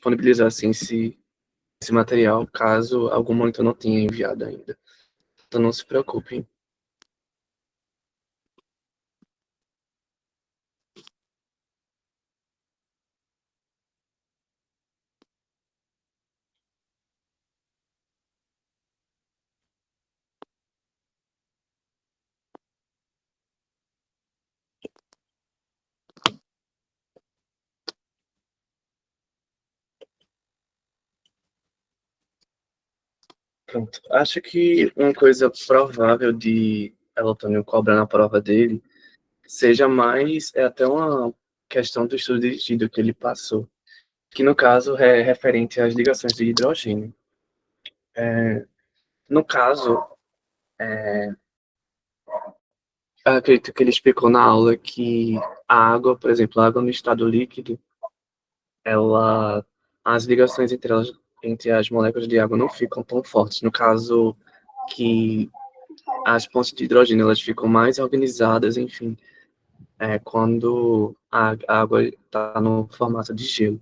disponibilizar assim, esse material, caso algum monitor não tenha enviado ainda. Então não se preocupem. Pronto. Acho que uma coisa provável de Elotônio cobrar na prova dele seja mais, é até uma questão do estudo dirigido que ele passou, que no caso é referente às ligações de hidrogênio. No caso, acredito que ele explicou na aula que a água, por exemplo, a água no estado líquido, ela, as ligações entre elas, entre as moléculas de água não ficam tão fortes. No caso, que as pontes de hidrogênio elas ficam mais organizadas, enfim, quando a água está no formato de gelo.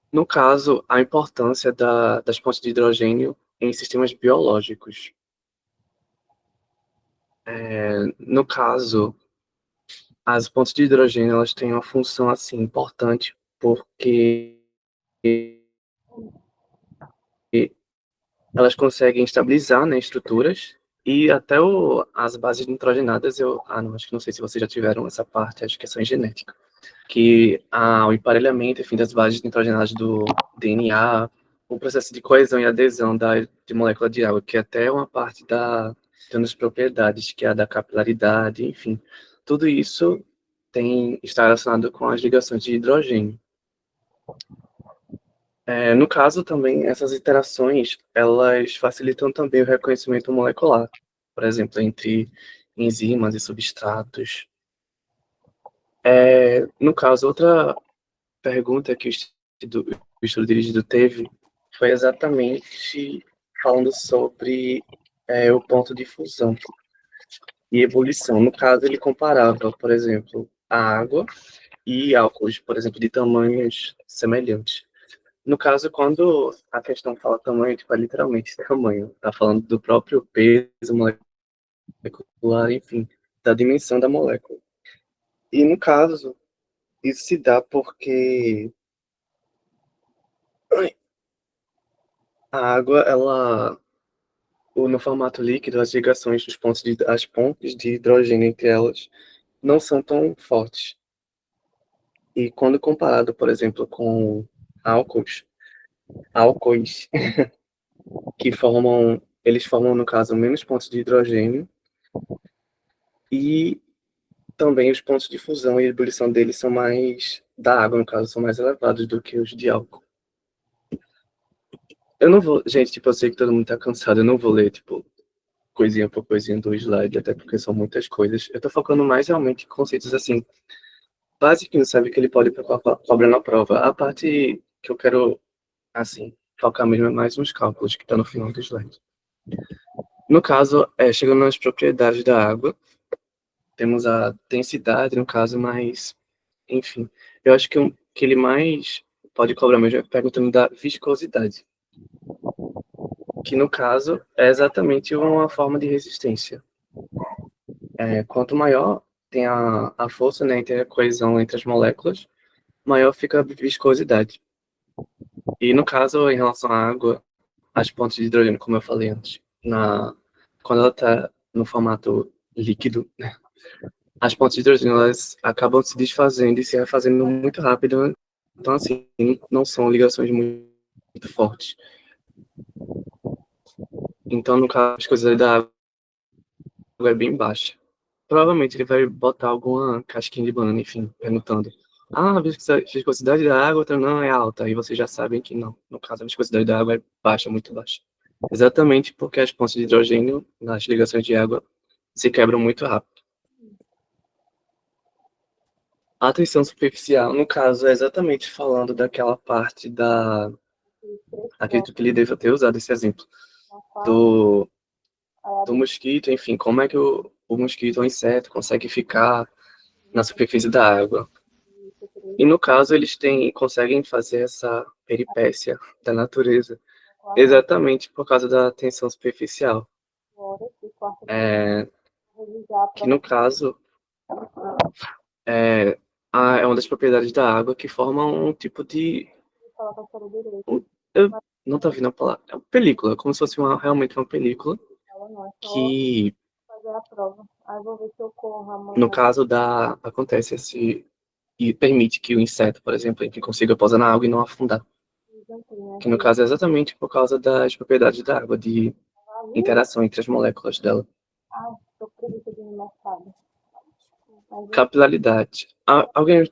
No caso, a importância das pontes de hidrogênio em sistemas biológicos. No caso, as pontes de hidrogênio elas têm uma função assim importante porque elas conseguem estabilizar, né, estruturas e até as bases nitrogenadas não, acho que não sei se vocês já tiveram essa parte, acho que é só em genética, que o emparelhamento, enfim, das bases nitrogenadas do DNA, o processo de coesão e adesão de molécula de água, que é até uma parte tem umas propriedades, que é a da capilaridade, enfim, tudo isso está relacionado com as ligações de hidrogênio. No caso também, essas interações, elas facilitam também o reconhecimento molecular, por exemplo, entre enzimas e substratos. No caso, outra pergunta que o estudo dirigido teve foi exatamente falando sobre o ponto de fusão e ebulição. No caso, ele comparava, por exemplo, a água e álcools, por exemplo, de tamanhos semelhantes. No caso, quando a questão fala tamanho, tipo, é literalmente tamanho. Tá falando do próprio peso molecular, enfim, da dimensão da molécula. E no caso, isso se dá porque a água, no formato líquido, as ligações as pontes de hidrogênio entre elas não são tão fortes. E quando comparado, por exemplo, com álcools, álcoois eles formam, no caso, menos pontos de hidrogênio e também os pontos de fusão e ebulição deles são da água, no caso, são mais elevados do que os de álcool. Eu não vou, gente, tipo, eu sei que todo mundo tá cansado, eu não vou ler, tipo, coisinha por coisinha do slide, até porque são muitas coisas. Eu tô focando mais realmente em conceitos, assim, básicos, sabe, que ele pode cobrar na prova. A parte que eu quero, assim, focar mesmo é mais nos cálculos, que tá no final do slide. No caso, chegando nas propriedades da água, temos a densidade, no caso, mas, enfim, eu acho que que ele mais pode cobrar mesmo é perguntando da viscosidade, que no caso é exatamente uma forma de resistência. Quanto maior tem a força, né, entre a coesão entre as moléculas, maior fica a viscosidade. E no caso, em relação à água, as pontes de hidrogênio, como eu falei antes, quando ela está no formato líquido, as pontes de hidrogênio elas acabam se desfazendo e se refazendo muito rápido. Então, assim, não são ligações muito fortes. Então, no caso, as coisas da água é bem baixa. Provavelmente ele vai botar alguma casquinha de banana, enfim, perguntando. A viscosidade da água não é alta. E vocês já sabem que não. No caso, a viscosidade da água é baixa, muito baixa. Exatamente porque as pontes de hidrogênio nas ligações de água se quebram muito rápido. A tensão superficial, no caso, é exatamente falando daquela parte acredito que ele deva ter usado esse exemplo, do, do mosquito, enfim, como é que o mosquito ou inseto consegue ficar na superfície da água. E no caso, conseguem fazer essa peripécia da natureza exatamente por causa da tensão superficial. É, que no caso é, é uma das propriedades da água que forma um tipo de. Eu não tô ouvindo a palavra. É uma película, como se fosse realmente uma película que, no caso acontece esse. E permite que o inseto, por exemplo, que consiga pousar na água e não afundar. Que no caso é exatamente por causa das propriedades da água, de interação entre as moléculas dela. Capilaridade. Alguém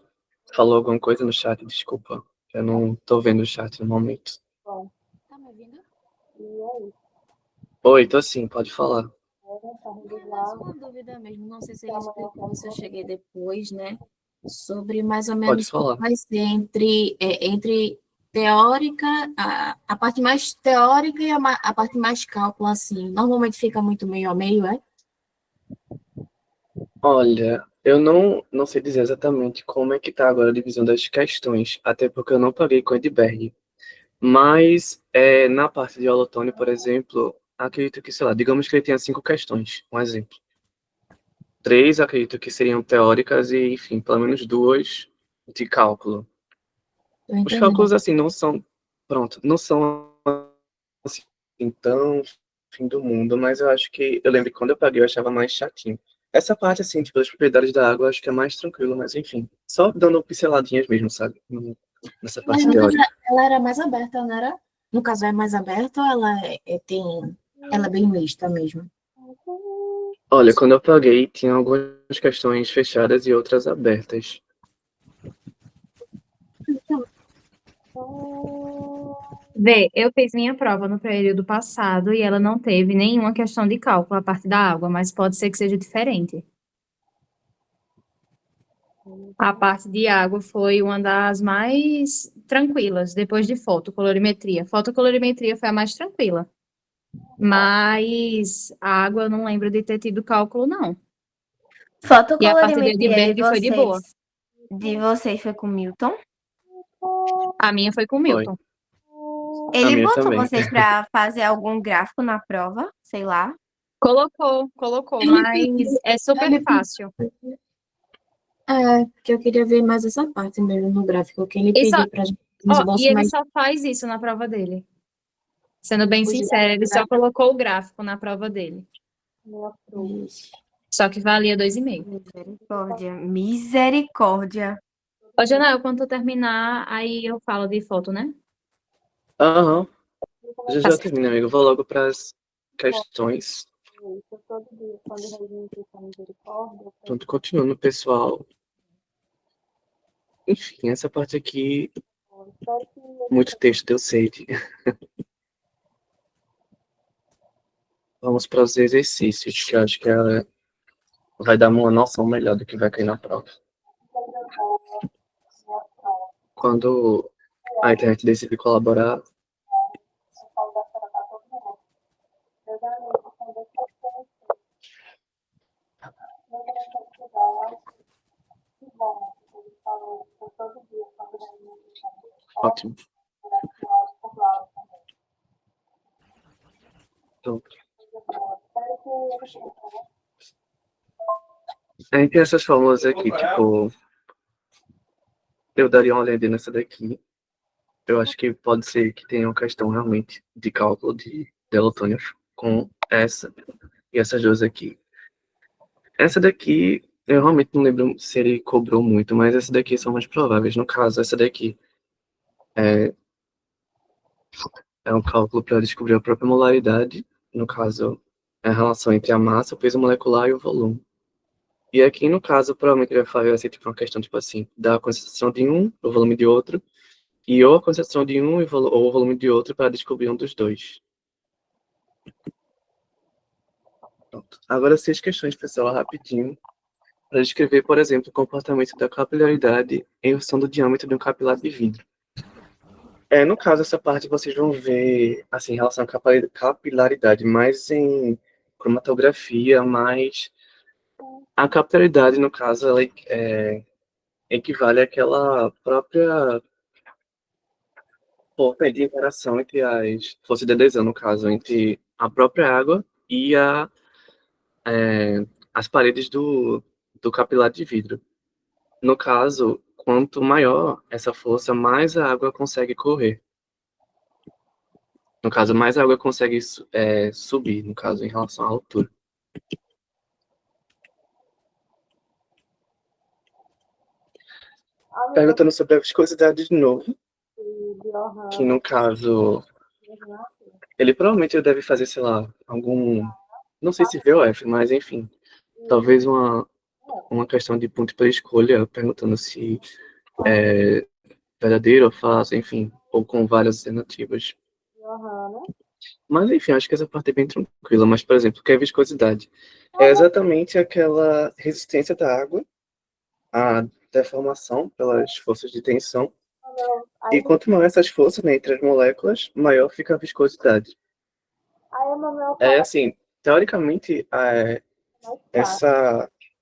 falou alguma coisa no chat? Desculpa. Eu não tô vendo o chat no momento. Tá me ouvindo? Oi, tô sim, pode falar. É mais uma dúvida mesmo. Não sei se ele explicou, se eu cheguei depois, né? Sobre mais ou Pode menos como falar. vai ser entre teórica, a parte mais teórica e a parte mais cálculo, assim. Normalmente fica muito meio a meio, é? Olha, eu não sei dizer exatamente como é que tá agora a divisão das questões, até porque eu não paguei com Edberg. Mas na parte de holotone, por exemplo, acredito que, sei lá, digamos que ele tenha 5 questões, um exemplo. 3 acredito que seriam teóricas e, enfim, pelo menos 2 de cálculo. Tô Os entendendo. cálculos, assim, não são, assim, tão fim do mundo, mas eu acho que, eu lembro que quando eu paguei eu achava mais chatinho. Essa parte, assim, tipo, das propriedades da água, eu acho que é mais tranquilo, mas enfim, só dando pinceladinhas mesmo, sabe? Nessa Mas parte no caso, teórica. ela era mais aberta, não era? No caso, é mais aberta ou ela tem... Ela é bem mista mesmo? Olha, quando eu paguei, tinha algumas questões fechadas e outras abertas. Vê, eu fiz minha prova no período passado e ela não teve nenhuma questão de cálculo a parte da água, mas pode ser que seja diferente. A parte de água foi uma das mais tranquilas, depois de fotocolorimetria. Fotocolorimetria foi a mais tranquila, mas a água eu não lembro de ter tido cálculo, não. E a parte de Fotocolorimetria Edberg foi de boa. de vocês foi com o Milton. A minha foi com o Foi. Milton. A Ele minha botou também. vocês para fazer algum gráfico na prova, sei lá. Colocou, mas é super fácil. É, porque eu queria ver mais essa parte mesmo no gráfico, que ele E só, pediu pra gente um ó, e esboço ele mais... só faz isso na prova dele. Sendo bem Hoje sincera, ele só colocou o gráfico na prova dele. Só que valia 2,5. Misericórdia. Misericórdia. Ô, Janel, quando tu terminar, aí eu falo de foto, né? Aham. Tá Já certo. termina, amigo. Vou logo para as questões. Pronto, continuando, pessoal. Enfim, essa parte aqui, muito texto, eu sei. Vamos para os exercícios, que eu acho que vai dar uma noção melhor do que vai cair na prova. Quando a internet decide colaborar, ótimo. Então, a gente tem essas fórmulas aqui, tipo, eu daria uma olhada nessa daqui. Eu acho que pode ser que tenha uma questão realmente de cálculo de Delotônia com essa e essas duas aqui. Essa daqui, eu realmente não lembro se ele cobrou muito, mas essa daqui são mais prováveis. No caso, essa daqui é um cálculo para descobrir a própria molaridade. No caso, é a relação entre a massa, o peso molecular e o volume. E aqui, no caso, provavelmente ele vai fazer tipo, uma questão, tipo assim, da concentração de um, o volume de outro, e ou a concentração de um ou o volume de outro para descobrir um dos dois. Pronto. Agora, 6 questões, pessoal, rapidinho, para descrever, por exemplo, o comportamento da capilaridade em função do diâmetro de um capilar de vidro. No caso, essa parte vocês vão ver, assim, em relação à capilaridade, mais em cromatografia, mas a capilaridade, no caso, ela equivale àquela própria forma de interação entre as forças de adesão, no caso, entre a própria água e as paredes do capilar de vidro. No caso, quanto maior essa força, mais a água consegue correr. No caso, mais a água consegue subir, no caso, em relação à altura. Perguntando sobre a viscosidade de novo, que no caso, ele provavelmente deve fazer, sei lá, não sei se VOF, mas enfim, talvez uma questão de ponto para escolha, perguntando se é verdadeiro ou falso, enfim, ou com várias alternativas. Mas enfim, acho que essa parte é bem tranquila. Mas, por exemplo, o que é viscosidade? É exatamente aquela resistência da água à deformação pelas forças de tensão. E quanto maior essas forças, né, entre as moléculas, maior fica a viscosidade. É assim, teoricamente, a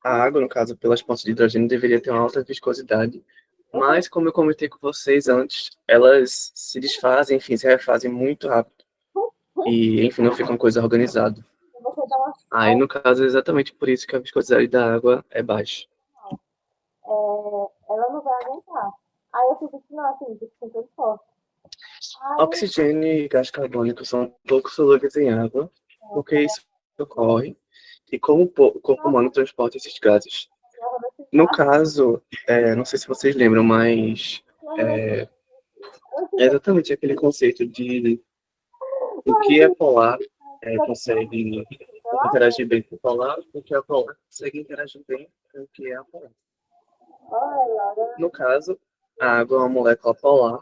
água, no caso, pelas pontes de hidrogênio, deveria ter uma alta viscosidade. Mas, como eu comentei com vocês antes, elas se desfazem, enfim, se refazem muito rápido. E, enfim, não fica uma coisa organizada. Aí, no caso, é exatamente por isso que a viscosidade da água é baixa. Oxigênio e gás carbônico são pouco solúveis em água, porque isso ocorre, e como o corpo humano transporta esses gases. No caso, não sei se vocês lembram, mas é exatamente aquele conceito de o que é polar consegue interagir bem com o polar, o que é polar consegue interagir bem com o que é apolar. No caso, a água é uma molécula polar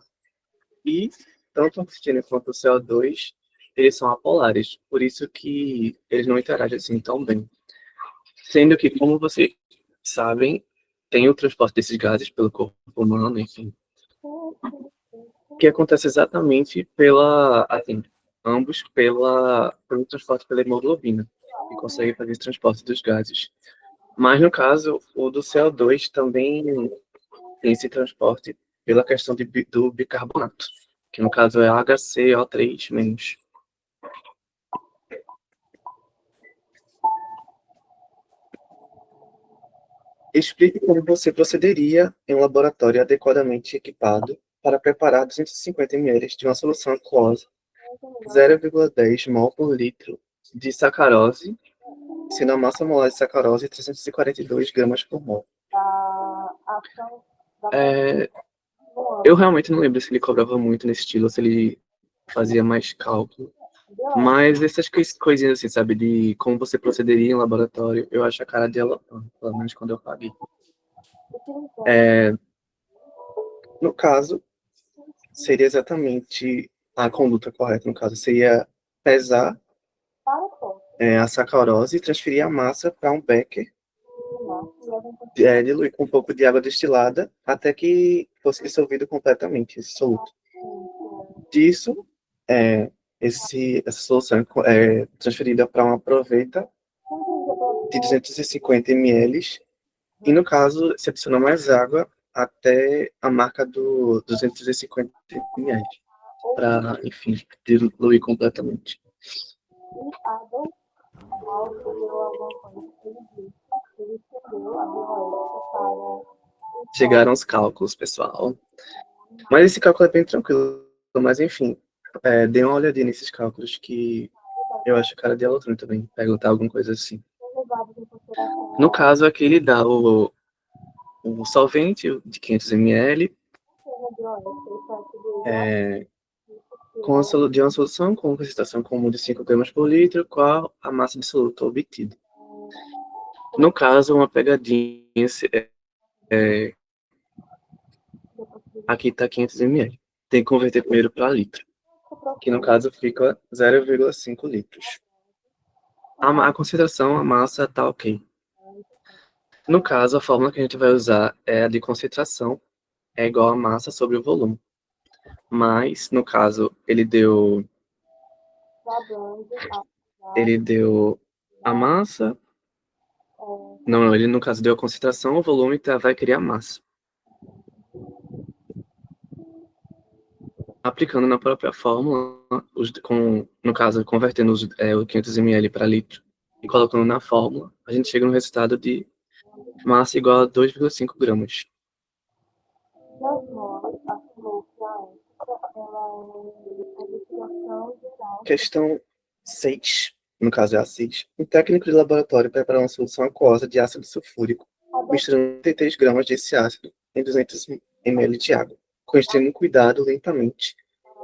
e tanto o oxigênio quanto o CO2, eles são apolares, por isso que eles não interagem assim tão bem. Sendo que, como vocês sabem, tem o transporte desses gases pelo corpo humano, enfim, que acontece exatamente ambos pelo transporte pela hemoglobina, que consegue fazer esse transporte dos gases. Mas, no caso, o do CO2 também tem esse transporte pela questão do bicarbonato, que no caso é HCO3-. Explique como você procederia em um laboratório adequadamente equipado para preparar 250 ml de uma solução aquosa 0,10 mol por litro de sacarose, sendo a massa molar de sacarose 342 gramas por mol. Eu realmente não lembro se ele cobrava muito nesse estilo, se ele fazia mais cálculo. Mas essas coisinhas assim, sabe, de como você procederia em laboratório, eu acho a cara dela, pelo menos quando eu paguei. No caso, seria exatamente a conduta correta, no caso, seria pesar a sacarose e transferir a massa para um becker, diluir com um pouco de água destilada até que fosse dissolvido completamente esse soluto. Disso, essa solução é transferida para uma proveta de 250 ml e, no caso, se adiciona mais água até a marca do 250 ml, para, enfim, diluir completamente. Chegaram os cálculos, pessoal. Mas esse cálculo é bem tranquilo, mas enfim, dê uma olhadinha nesses cálculos que eu acho cara de aluno também, perguntar alguma coisa assim. No caso, aqui ele dá o solvente de 500 ml de uma solução com concentração comum de 5 gramas por litro, qual a massa de soluto obtida. No caso, uma pegadinha, aqui está 500 ml. Tem que converter primeiro para litro, que no caso fica 0,5 litros. A concentração, a massa está ok. No caso, a fórmula que a gente vai usar é a de concentração, é igual a massa sobre o volume. Mas, no caso, ele deu a massa. Não, ele no caso deu a concentração, o volume vai criar massa. aplicando na própria fórmula, no caso, convertendo o 500 ml para litro e colocando na fórmula, a gente chega no resultado de massa igual a 2,5 gramas. Questão 6, no caso é a 6. Um técnico de laboratório prepara uma solução aquosa de ácido sulfúrico, misturando 33 gramas desse ácido em 200 ml de água, com extremo cuidado, lentamente,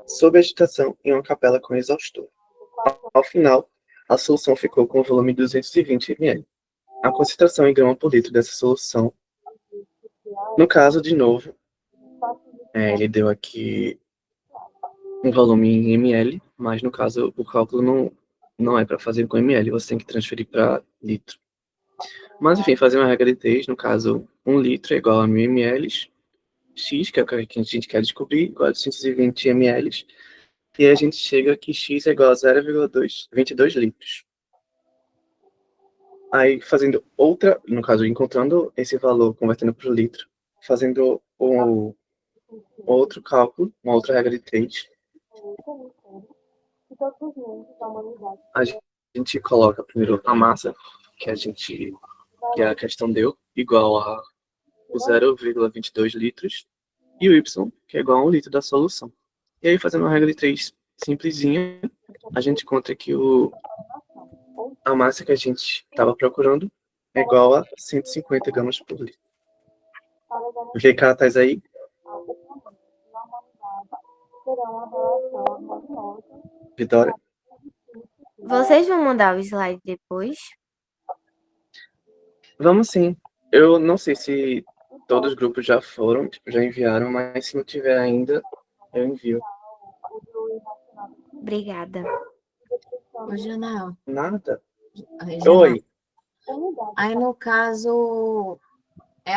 sob agitação em uma capela com exaustor. Ao final, a solução ficou com o volume de 220 ml. A concentração em grama por litro dessa solução, no caso, de novo, ele deu aqui um volume em ml, mas no caso o cálculo não é para fazer com ml, você tem que transferir para litro. Mas enfim, fazer uma regra de 3, no caso, 1 litro é igual a 1000 ml, x, que é o que a gente quer descobrir, igual a 220 ml, e a gente chega que x é igual a 0,22 litros. Aí, fazendo outra, no caso, encontrando esse valor, convertendo para o litro, fazendo outro cálculo, uma outra regra de 3, a gente coloca primeiro a massa, que a questão deu, igual a 0,22 litros, e o y, que é igual a 1 litro da solução. E aí, fazendo uma regra de 3 simplesinha, a gente encontra que a massa que a gente estava procurando é igual a 150 gramas por litro. Vê cartaz aí? Vitória? Vocês vão mandar o slide depois? Vamos sim. Eu não sei se todos os grupos já foram, já enviaram, mas se não tiver ainda, eu envio. Obrigada. Ô, Janel. Nada? Aí, Janel. Oi. Aí, no caso, é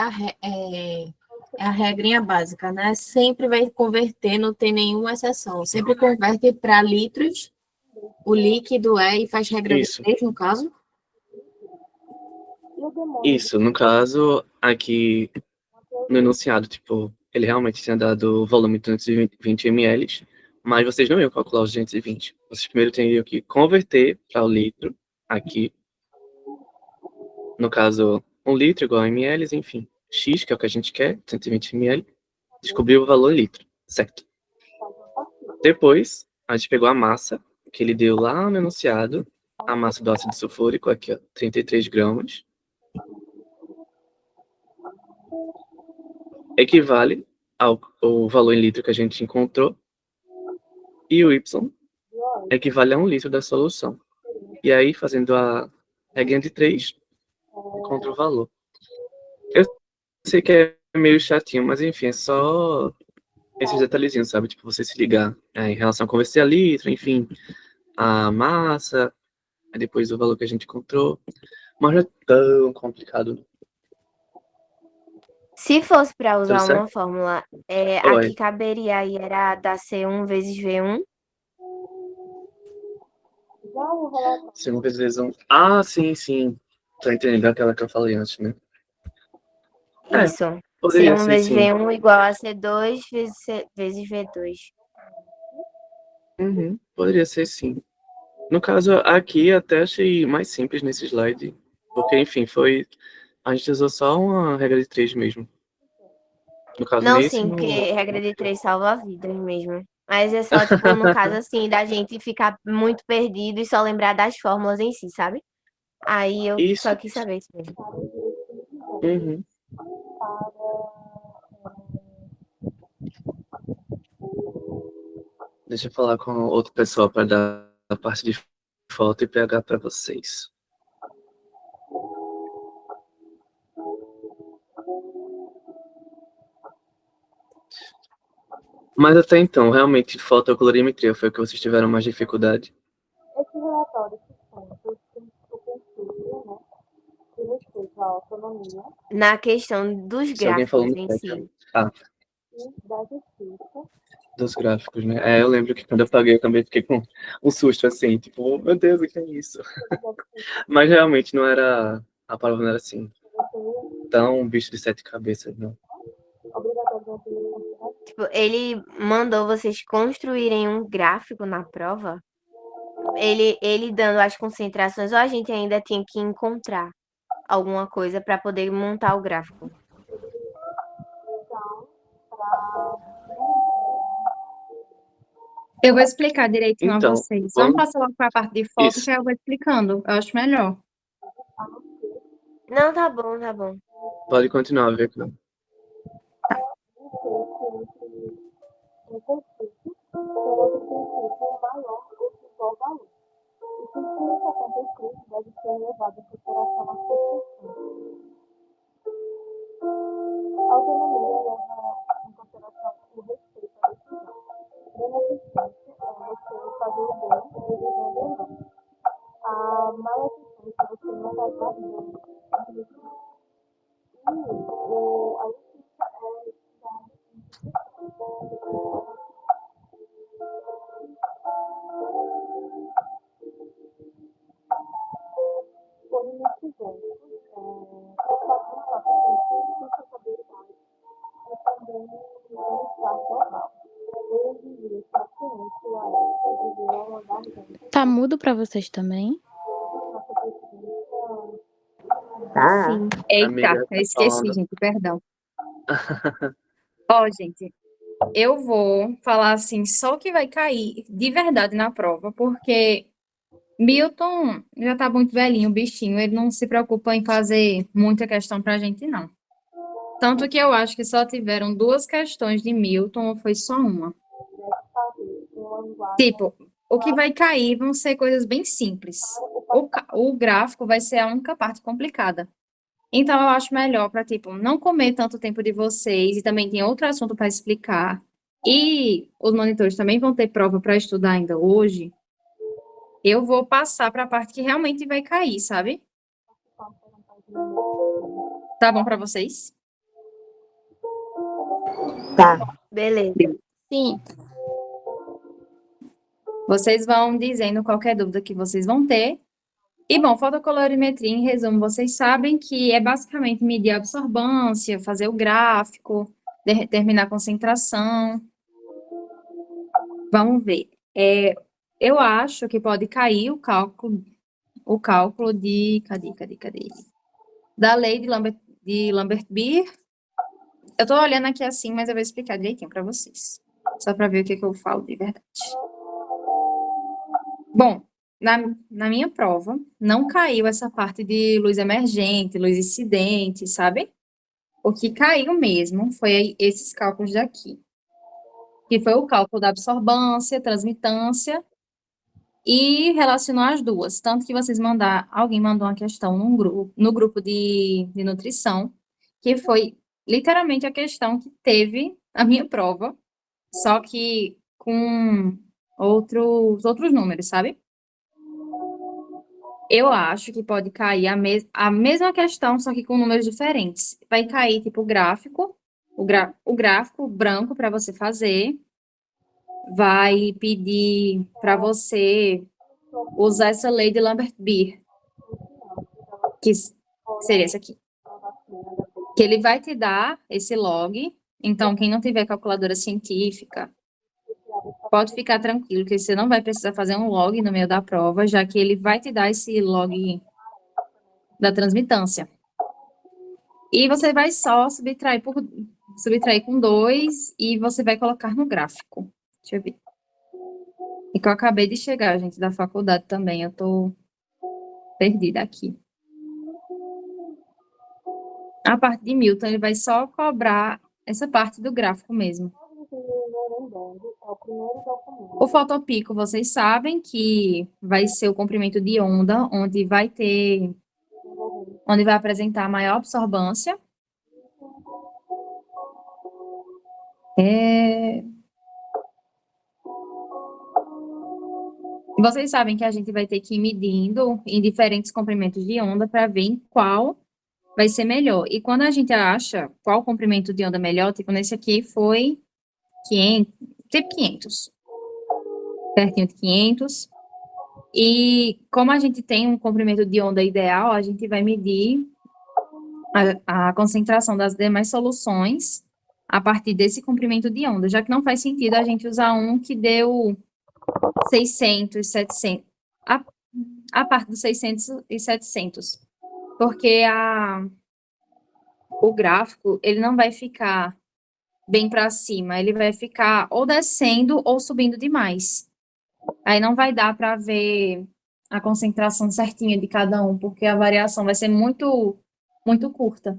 a regrinha básica, né? Sempre vai converter, não tem nenhuma exceção. Sempre converte para litros, o líquido e faz regra Isso. de 3, no caso. Isso, no caso, aqui no enunciado, tipo, ele realmente tinha dado o volume de 220 ml, mas vocês não iam calcular os 220. Vocês primeiro teriam que converter para o litro, aqui. No caso, 1 litro igual a ml, enfim. X, que é o que a gente quer, 120 ml. Descobriu o valor em litro, certo? Depois, a gente pegou a massa, que ele deu lá no enunciado, a massa do ácido sulfúrico, aqui, ó, 33 gramas. Equivale ao valor em litro que a gente encontrou. E o Y equivale a 1 litro da solução. E aí, fazendo a regra de 3, encontra o valor. Eu sei que é meio chatinho, mas enfim, é só esses detalhezinhos, sabe? Tipo, você se ligar em relação a converter a litro, enfim, a massa, aí depois o valor que a gente encontrou. Mas não é tão complicado. Se fosse para Tudo usar certo? uma fórmula, Oi. aqui caberia aí era dar C1 vezes V1. Segundo vezes 1. Ah, sim. Tô entendendo aquela que eu falei antes, né? Isso. Poderia C1 ser, vezes sim. V1 igual a C2 vezes V2. Poderia ser, sim. No caso, aqui até achei mais simples nesse slide, porque, enfim, a gente usou só uma regra de 3 mesmo. No caso, Não, nesse, sim, no... porque regra de 3 salva vidas mesmo. Mas é só, tipo, no caso, assim, da gente ficar muito perdido e só lembrar das fórmulas em si, sabe? Aí eu Isso. só quis saber isso mesmo. Uhum. Deixa eu falar com outro pessoal para dar a parte de foto e PH para vocês. Mas até então, realmente, fotocolorimetria foi o que vocês tiveram mais dificuldade? Esse relatório né, que respeita a autonomia Na questão dos Se alguém falou gráficos no em chat. si. e da justiça. Dos gráficos, né? Eu lembro que quando eu paguei, eu também fiquei com um susto, assim, tipo, oh, meu Deus, o que é isso? Mas realmente não era, a palavra não era assim, tão bicho de 7 cabeças, não. Obrigatório de consideração Tipo, ele mandou vocês construírem um gráfico na prova? Ele dando as concentrações, ou a gente ainda tinha que encontrar alguma coisa para poder montar o gráfico? Eu vou explicar direitinho a Então, vocês. Vamos vamos. passar logo para a parte de foto, Isso. que eu vou explicando. Eu acho melhor. Não, tá bom, tá bom. Pode continuar, Victor. Um conflito, que é outro princípio maior ou que igual valor. E que tudo que acontecer deve ser levado em consideração às circunstâncias. A autonomia leva em consideração o respeito à decisão. Beneficência é você fazer o bem e vivendo o não. A maleficência é você não causar dano. A justiça por inexigência, sustentabilidade e também bem-estar global. Eu diria que a ciência a essa devia andar junto. Tá mudo pra vocês também? Nossa presidência Tá. Sim. Eita, Amiga, eu tá esqueci, falando. gente, perdão. Ó, gente, eu vou falar assim, só o que vai cair de verdade na prova, porque Milton já tá muito velhinho, o bichinho, ele não se preocupa em fazer muita questão pra gente, não. Tanto que eu acho que só tiveram 2 questões de Milton, ou foi só uma? fazer uma linguagem Tipo, o que vai cair vão ser coisas bem simples. O gráfico vai ser a única parte complicada. Então, eu acho melhor para, tipo, não comer tanto tempo de vocês, e também tem outro assunto para explicar. E os monitores também vão ter prova para estudar ainda hoje. Eu vou passar para a parte que realmente vai cair, sabe? Tá bom para vocês? Tá. Beleza. Sim. Vocês vão dizendo qualquer dúvida que vocês vão ter. E, bom, fotocolorimetria, em resumo, vocês sabem que é basicamente medir a absorvância, fazer o gráfico, determinar a concentração. Vamos ver. Eu acho que pode cair o cálculo de... Cadê? Da lei de Lambert-Beer. Eu estou olhando aqui assim, mas eu vou explicar direitinho para vocês. Só para ver o que eu falo de verdade. Bom, na minha prova, não caiu essa parte de luz emergente, luz incidente, sabe? O que caiu mesmo foi esses cálculos daqui, que foi o cálculo da absorbância, transmitância, e relacionou as duas. Tanto que alguém mandou uma questão no grupo de nutrição, que foi literalmente a questão que teve a minha prova, só que com outros números, sabe? Eu acho que pode cair a mesma questão, só que com números diferentes. Vai cair, tipo, o gráfico branco para você fazer. Vai pedir para você usar essa lei de Lambert-Beer, que seria essa aqui. Que ele vai te dar esse log. Então, quem não tiver calculadora científica, pode ficar tranquilo, que você não vai precisar fazer um log no meio da prova, já que ele vai te dar esse log da transmitância. E você vai só subtrair com 2 e você vai colocar no gráfico. Deixa eu ver. E que eu acabei de chegar, gente, da faculdade também. Eu tô perdida aqui. A parte de Milton, ele vai só cobrar essa parte do gráfico mesmo. O fotopico, vocês sabem que vai ser o comprimento de onda, onde vai apresentar a maior absorbância. Vocês sabem que a gente vai ter que ir medindo em diferentes comprimentos de onda para ver em qual vai ser melhor. E quando a gente acha qual comprimento de onda melhor, tipo nesse aqui foi 500, pertinho de 500. E como a gente tem um comprimento de onda ideal, a gente vai medir a concentração das demais soluções a partir desse comprimento de onda, já que não faz sentido a gente usar um que deu 600, 700, a parte dos 600 e 700, porque o gráfico, ele não vai ficar bem para cima, ele vai ficar ou descendo ou subindo demais. Aí não vai dar para ver a concentração certinha de cada um, porque a variação vai ser muito, muito curta.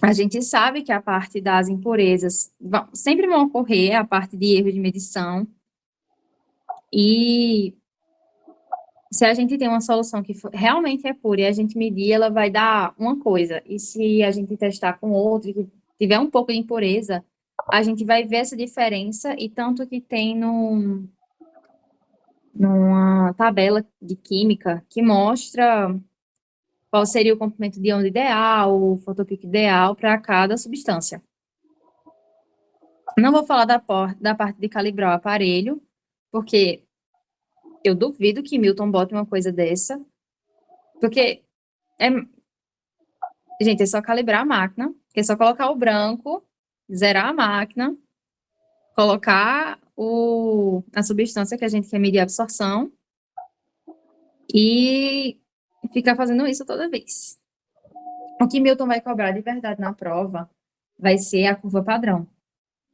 A gente sabe que a parte das impurezas sempre vão ocorrer, a parte de erro de medição, e se a gente tem uma solução que realmente é pura e a gente medir, ela vai dar uma coisa. E se a gente testar com outra que tiver um pouco de impureza, a gente vai ver essa diferença, e tanto que tem numa tabela de química que mostra qual seria o comprimento de onda ideal, o fotopico ideal para cada substância. Não vou falar da parte de calibrar o aparelho, porque eu duvido que Milton bote uma coisa dessa, porque, gente, é só calibrar a máquina, é só colocar o branco, zerar a máquina, colocar a substância que a gente quer medir a absorção e ficar fazendo isso toda vez. O que Milton vai cobrar de verdade na prova vai ser a curva padrão.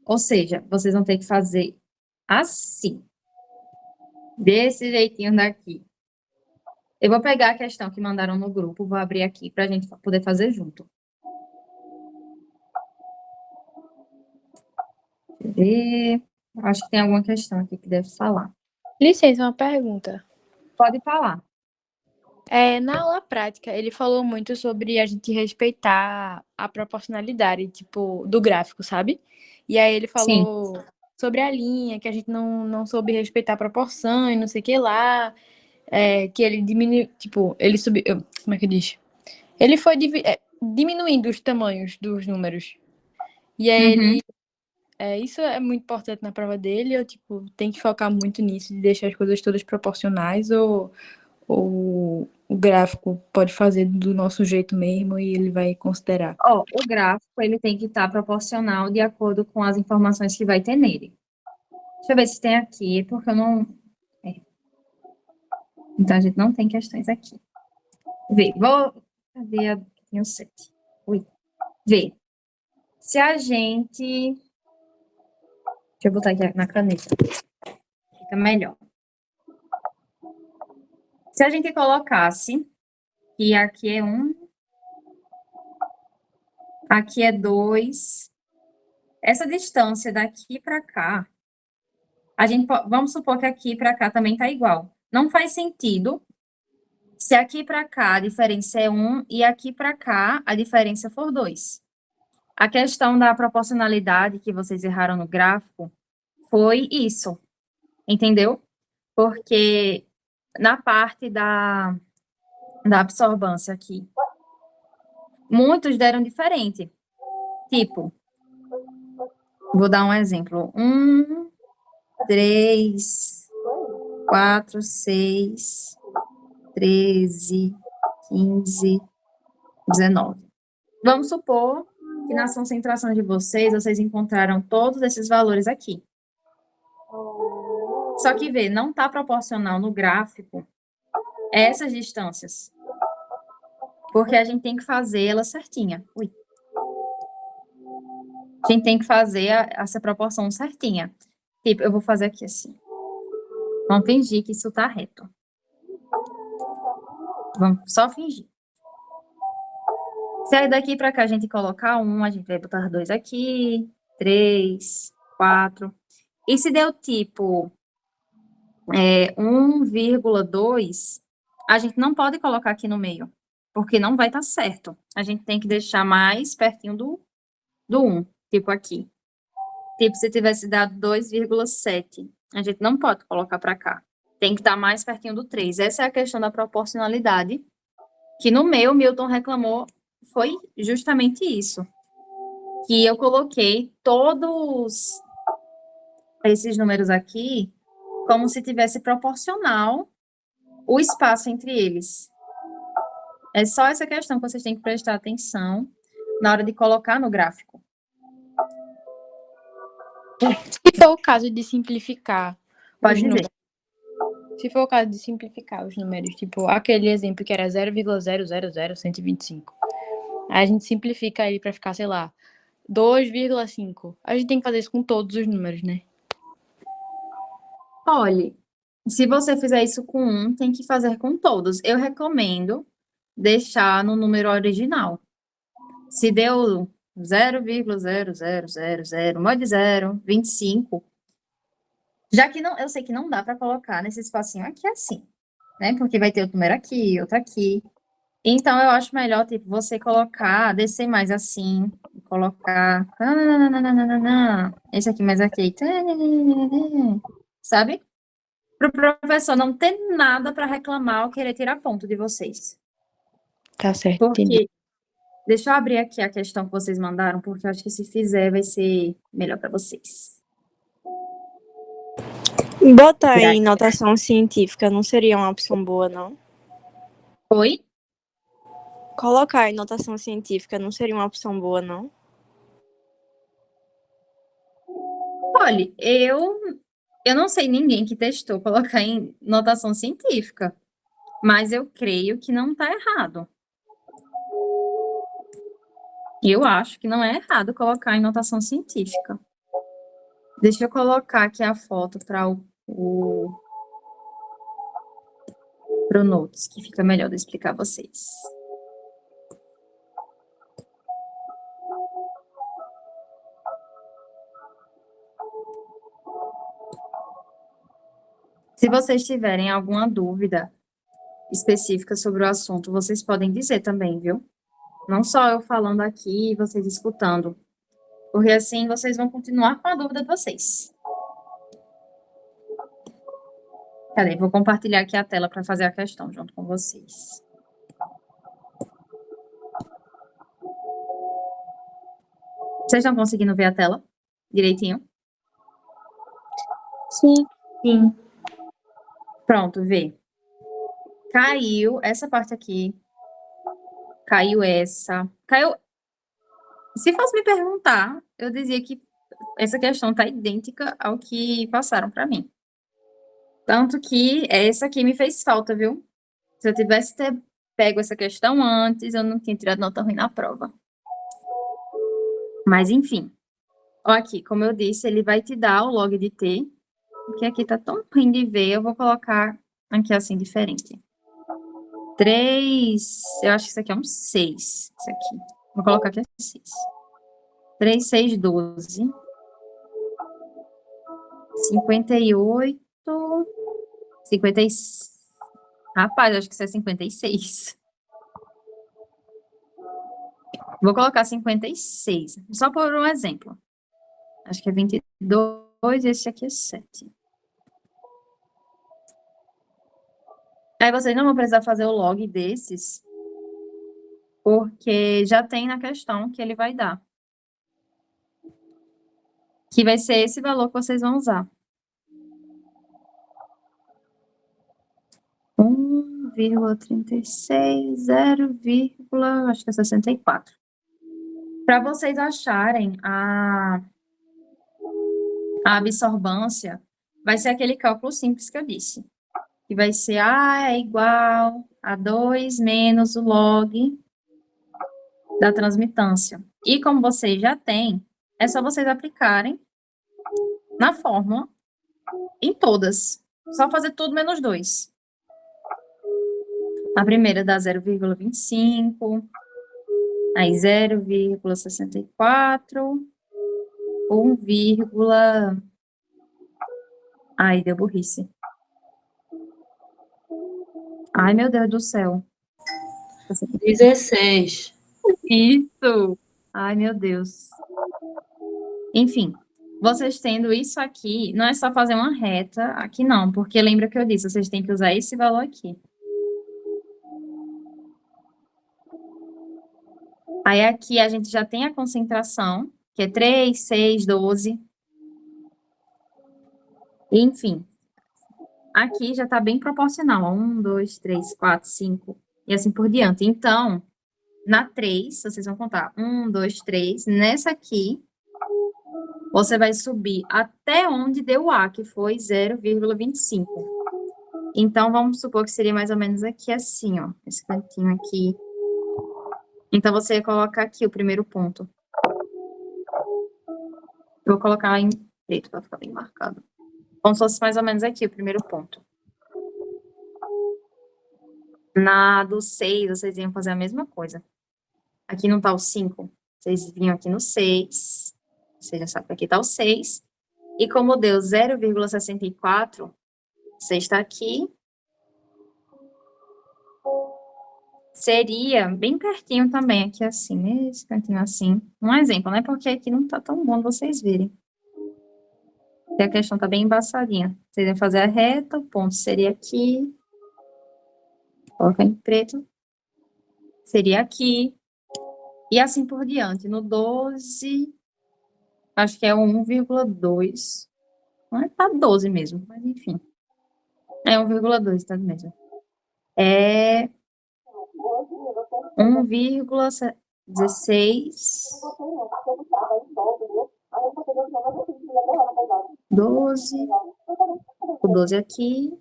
Ou seja, vocês vão ter que fazer assim, desse jeitinho daqui. Eu vou pegar a questão que mandaram no grupo, vou abrir aqui para a gente poder fazer junto. Deixa eu ver. Acho que tem alguma questão aqui que deve falar. Licença, uma pergunta. Pode falar. Na aula prática, ele falou muito sobre a gente respeitar a proporcionalidade, tipo, do gráfico, sabe? E aí ele falou sobre a linha, que a gente não soube respeitar a proporção e não sei o que lá, que ele diminuiu, tipo, ele subiu, como é que diz? Ele foi diminuindo os tamanhos dos números. E aí isso é muito importante na prova dele, eu, tipo, tenho que focar muito nisso, de deixar as coisas todas proporcionais, ou o gráfico pode fazer do nosso jeito mesmo e ele vai considerar. O gráfico ele tem que estar proporcional de acordo com as informações que vai ter nele. Deixa eu ver se tem aqui, porque eu não... Então, a gente não tem questões aqui. Vê, cadê a... Tem o 7. Vê. Se a gente... Deixa eu botar aqui na caneta. Fica melhor. Se a gente colocasse que aqui é 1, aqui é 2, essa distância daqui para cá, vamos supor que aqui para cá também está igual. Não faz sentido se aqui para cá a diferença é 1 e aqui para cá a diferença for 2. A questão da proporcionalidade que vocês erraram no gráfico foi isso, entendeu? Porque na parte da absorvância aqui, muitos deram diferente. Tipo, vou dar um exemplo. 1, 3, 4, 6, 13, 15, 19. Vamos supor que na concentração de vocês encontraram todos esses valores aqui. Só que, vê, não está proporcional no gráfico essas distâncias. Porque a gente tem que fazer ela certinha. A gente tem que fazer essa proporção certinha. Tipo, eu vou fazer aqui assim. Vamos fingir que isso está reto. Vamos só fingir. Se aí daqui para cá a gente colocar 1, a gente vai botar 2 aqui, 3, 4. E se deu tipo 1,2, a gente não pode colocar aqui no meio, porque não vai estar certo. A gente tem que deixar mais pertinho do 1, tipo aqui. Tipo, se tivesse dado 2,7, a gente não pode colocar para cá. Tem que estar mais pertinho do 3. Essa é a questão da proporcionalidade, que no meu, Milton reclamou, foi justamente isso. Que eu coloquei todos esses números aqui como se tivesse proporcional o espaço entre eles. É só essa questão que vocês têm que prestar atenção na hora de colocar no gráfico. Se for o caso de simplificar Pode os dizer. números, se for o caso de simplificar os números, tipo aquele exemplo que era 0,000125, aí a gente simplifica ele para ficar, sei lá, 2,5. A gente tem que fazer isso com todos os números, né? Olhe, se você fizer isso com um, tem que fazer com todos. Eu recomendo deixar no número original. Se deu 0,0000, mod 0, 25, já que não, eu sei que não dá para colocar nesse espacinho aqui assim, né? Porque vai ter outro número aqui, outro aqui. Então, eu acho melhor, tipo, você colocar, descer mais assim, colocar, esse aqui mais aqui, sabe? Para o professor não ter nada para reclamar ou querer tirar ponto de vocês. Tá certo, entendi. Porque, deixa eu abrir aqui a questão que vocês mandaram, porque eu acho que se fizer vai ser melhor para vocês. Botar em notação científica não seria uma opção boa, não? Oi? Colocar em notação científica não seria uma opção boa, não? Olha, eu não sei ninguém que testou colocar em notação científica, mas eu creio que não está errado. Eu acho que não é errado colocar em notação científica. Deixa eu colocar aqui a foto para pro Notes, que fica melhor de explicar a vocês. Se vocês tiverem alguma dúvida específica sobre o assunto, vocês podem dizer também, viu? Não só eu falando aqui e vocês escutando. Porque assim vocês vão continuar com a dúvida de vocês. Cadê? Vou compartilhar aqui a tela para fazer a questão junto com vocês. Vocês estão conseguindo ver a tela direitinho? Sim. Sim. Pronto, vê. Caiu essa parte aqui. Caiu essa. Caiu. Se fosse me perguntar, eu dizia que essa questão está idêntica ao que passaram para mim. Tanto que essa aqui me fez falta, viu? Se eu tivesse pego essa questão antes, eu não tinha tirado nota ruim na prova. Mas, enfim. Ó, aqui, como eu disse, ele vai te dar o log de t, porque aqui tá tão ruim de ver, eu vou colocar aqui assim, diferente. 3, eu acho que isso aqui é um 6, isso aqui. Vou colocar aqui 6. 3, 6, 12. 58. 56. Rapaz, acho que isso é 56. Vou colocar 56, só por um exemplo. Acho que é 22 e esse aqui é 7. Aí vocês não vão precisar fazer o log desses, porque já tem na questão que ele vai dar. Que vai ser esse valor que vocês vão usar. 1,36, 0, acho que é 64. Para vocês acharem a absorbância, vai ser aquele cálculo simples que eu disse. Que vai ser A é igual a 2 menos o log da transmitância. E como vocês já têm, é só vocês aplicarem na fórmula em todas. Só fazer tudo menos 2. A primeira dá 0,25, aí 0,64, 1, ai, deu burrice. Ai, meu Deus do céu. 16. Isso! Ai, meu Deus. Enfim, vocês tendo isso aqui, não é só fazer uma reta aqui não, porque lembra que eu disse, vocês têm que usar esse valor aqui. Aí aqui a gente já tem a concentração, que é 3, 6, 12. Enfim, aqui já está bem proporcional. 1, 2, 3, 4, 5. e assim por diante. Então, na 3, vocês vão contar 1, 2, 3. Nessa aqui, você vai subir até onde deu o A, que foi 0,25. Então, vamos supor que seria mais ou menos aqui assim, ó. Esse cantinho aqui. Então, você ia colocar aqui o primeiro ponto. Eu vou colocar em preto para ficar bem marcado. Como se fosse mais ou menos aqui o primeiro ponto. Na do 6, vocês iam fazer a mesma coisa. Aqui não tá o 5, vocês vinham aqui no 6. Você já sabe que aqui tá o 6. E como deu 0,64, você está aqui. Seria bem pertinho também, aqui assim, nesse cantinho assim. Um exemplo, né? Porque aqui não tá tão bom vocês verem. Porque a questão tá bem embaçadinha. Vocês iam fazer a reta, o ponto seria aqui. Coloca em preto. Seria aqui. E assim por diante. No 12, acho que é 1,2. Não é tá 12 mesmo, mas enfim. É 1,2, tá mesmo. É 1,16. 12. O 12 aqui.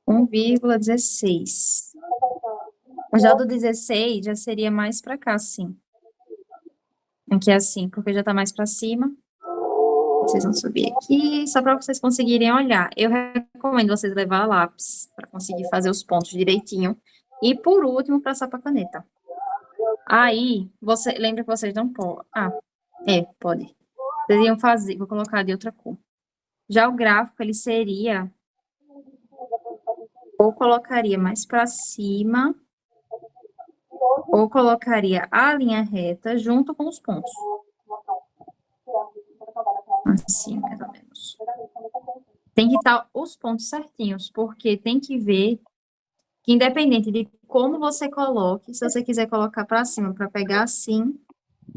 1,16. Já do 16 já seria mais para cá, sim. Aqui é assim, porque já tá mais para cima. Vocês vão subir aqui, só para vocês conseguirem olhar. Eu recomendo vocês levar lápis, para conseguir fazer os pontos direitinho. E, por último, passar para caneta. Aí, lembra que vocês não podem... pode. Vocês iam fazer, vou colocar de outra cor. Já o gráfico, ele seria... Ou colocaria mais para cima, ou colocaria a linha reta junto com os pontos. Assim, mais ou menos. Tem que estar os pontos certinhos, porque tem que ver que, independente de como você coloque, se você quiser colocar para cima para pegar assim,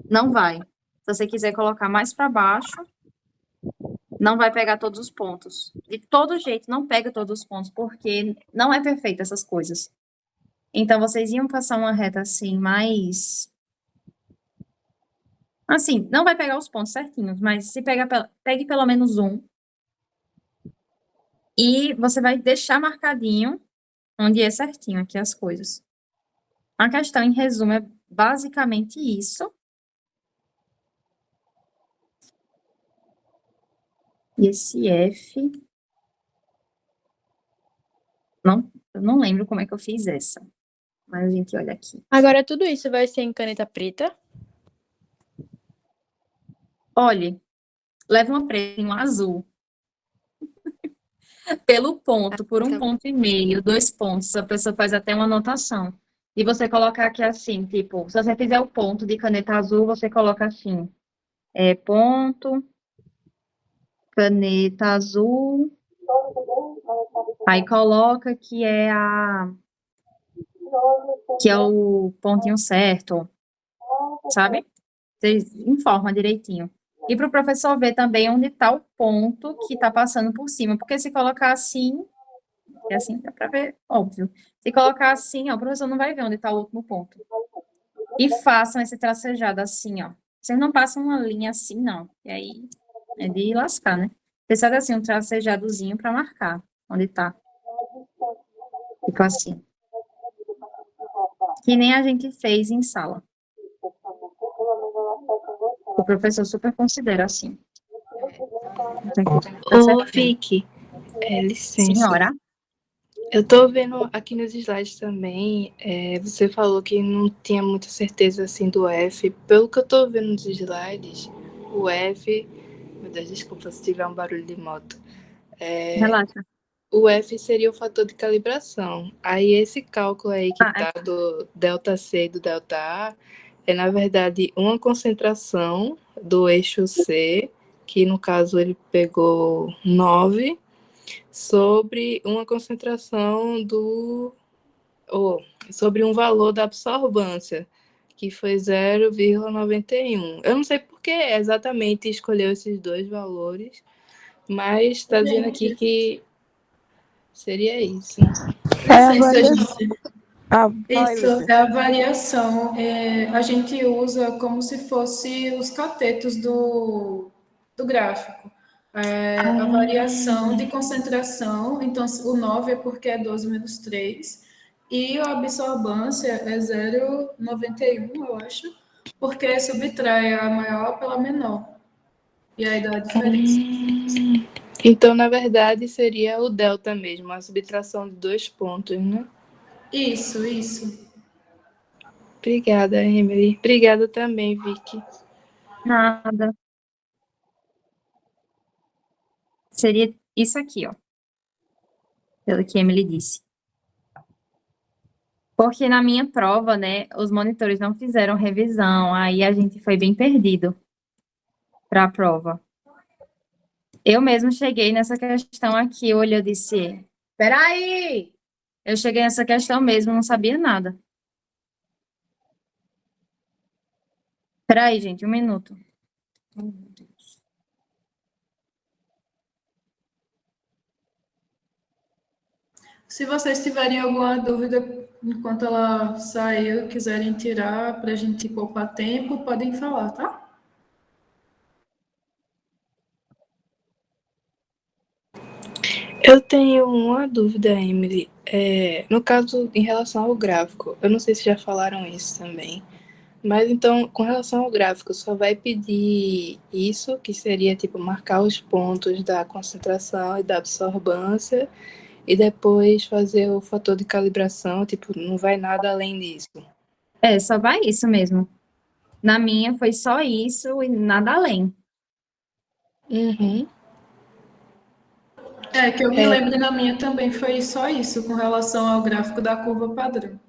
não vai. Se você quiser colocar mais para baixo, não vai pegar todos os pontos. De todo jeito, não pega todos os pontos, porque não é perfeito essas coisas. Então, vocês iam passar uma reta assim, mais... Assim, não vai pegar os pontos certinhos, mas se pegue pelo menos um. E você vai deixar marcadinho onde é certinho aqui as coisas. A questão, em resumo, é basicamente isso. E esse F... eu não lembro como é que eu fiz essa. Mas a gente olha aqui. Agora, tudo isso vai ser em caneta preta? Olhe, leva uma preta e um azul. Pelo ponto, por um ponto e meio, 2 pontos, a pessoa faz até uma anotação. E você colocar aqui assim, tipo, se você fizer o ponto de caneta azul, você coloca assim, ponto, caneta azul, aí coloca que é o pontinho certo, sabe? Vocês informam direitinho. E para o professor ver também onde está o ponto que está passando por cima, porque se colocar assim, é assim, dá para ver, óbvio. Se colocar assim, ó, o professor não vai ver onde está o último ponto. E façam esse tracejado assim, ó. Vocês não passam uma linha assim, não. E aí, é de lascar, né? Vocês fazem assim, um tracejadozinho para marcar onde está. Fica assim. Que nem a gente fez em sala. O professor super considera assim. Ô, Vicky, licença. Senhora. Eu tô vendo aqui nos slides também, você falou que não tinha muita certeza assim do F. Pelo que eu tô vendo nos slides, o F... Meu Deus, desculpa se tiver um barulho de moto. Relaxa. O F seria o fator de calibração. Aí esse cálculo aí que tá do ΔC e do ΔA é, na verdade, uma concentração do eixo C, que no caso ele pegou 9, sobre uma concentração sobre um valor da absorbância, que foi 0,91. Eu não sei por que exatamente escolheu esses dois valores, mas está dizendo aqui que seria isso. Ah, fala aí, Isso Luca. é a variação. A gente usa como se fosse os catetos do gráfico. A variação de concentração, então o 9 é porque é 12 menos 3, e a absorbância é 0,91, eu acho, porque subtrai a maior pela menor. E aí dá a diferença. Então, na verdade, seria o delta mesmo, a subtração de 2 pontos, né? Isso. Obrigada, Emily. Obrigada também, Vicky. Nada. Seria isso aqui, ó. Pelo que Emily disse. Porque na minha prova, né, os monitores não fizeram revisão, aí a gente foi bem perdido para a prova. Eu mesmo cheguei nessa questão aqui, olha, eu disse, peraí! Eu cheguei nessa questão mesmo, não sabia nada. Peraí, gente, um minuto. Se vocês tiverem alguma dúvida enquanto ela saiu, quiserem tirar para a gente poupar tempo, podem falar, tá? Eu tenho uma dúvida, Emily. No caso, em relação ao gráfico, eu não sei se já falaram isso também, mas então, com relação ao gráfico, só vai pedir isso, que seria tipo marcar os pontos da concentração e da absorbância, e depois fazer o fator de calibração, tipo, não vai nada além disso. Só vai isso mesmo. Na minha foi só isso e nada além. Uhum. Que eu me lembro na minha também foi só isso, com relação ao gráfico da curva padrão.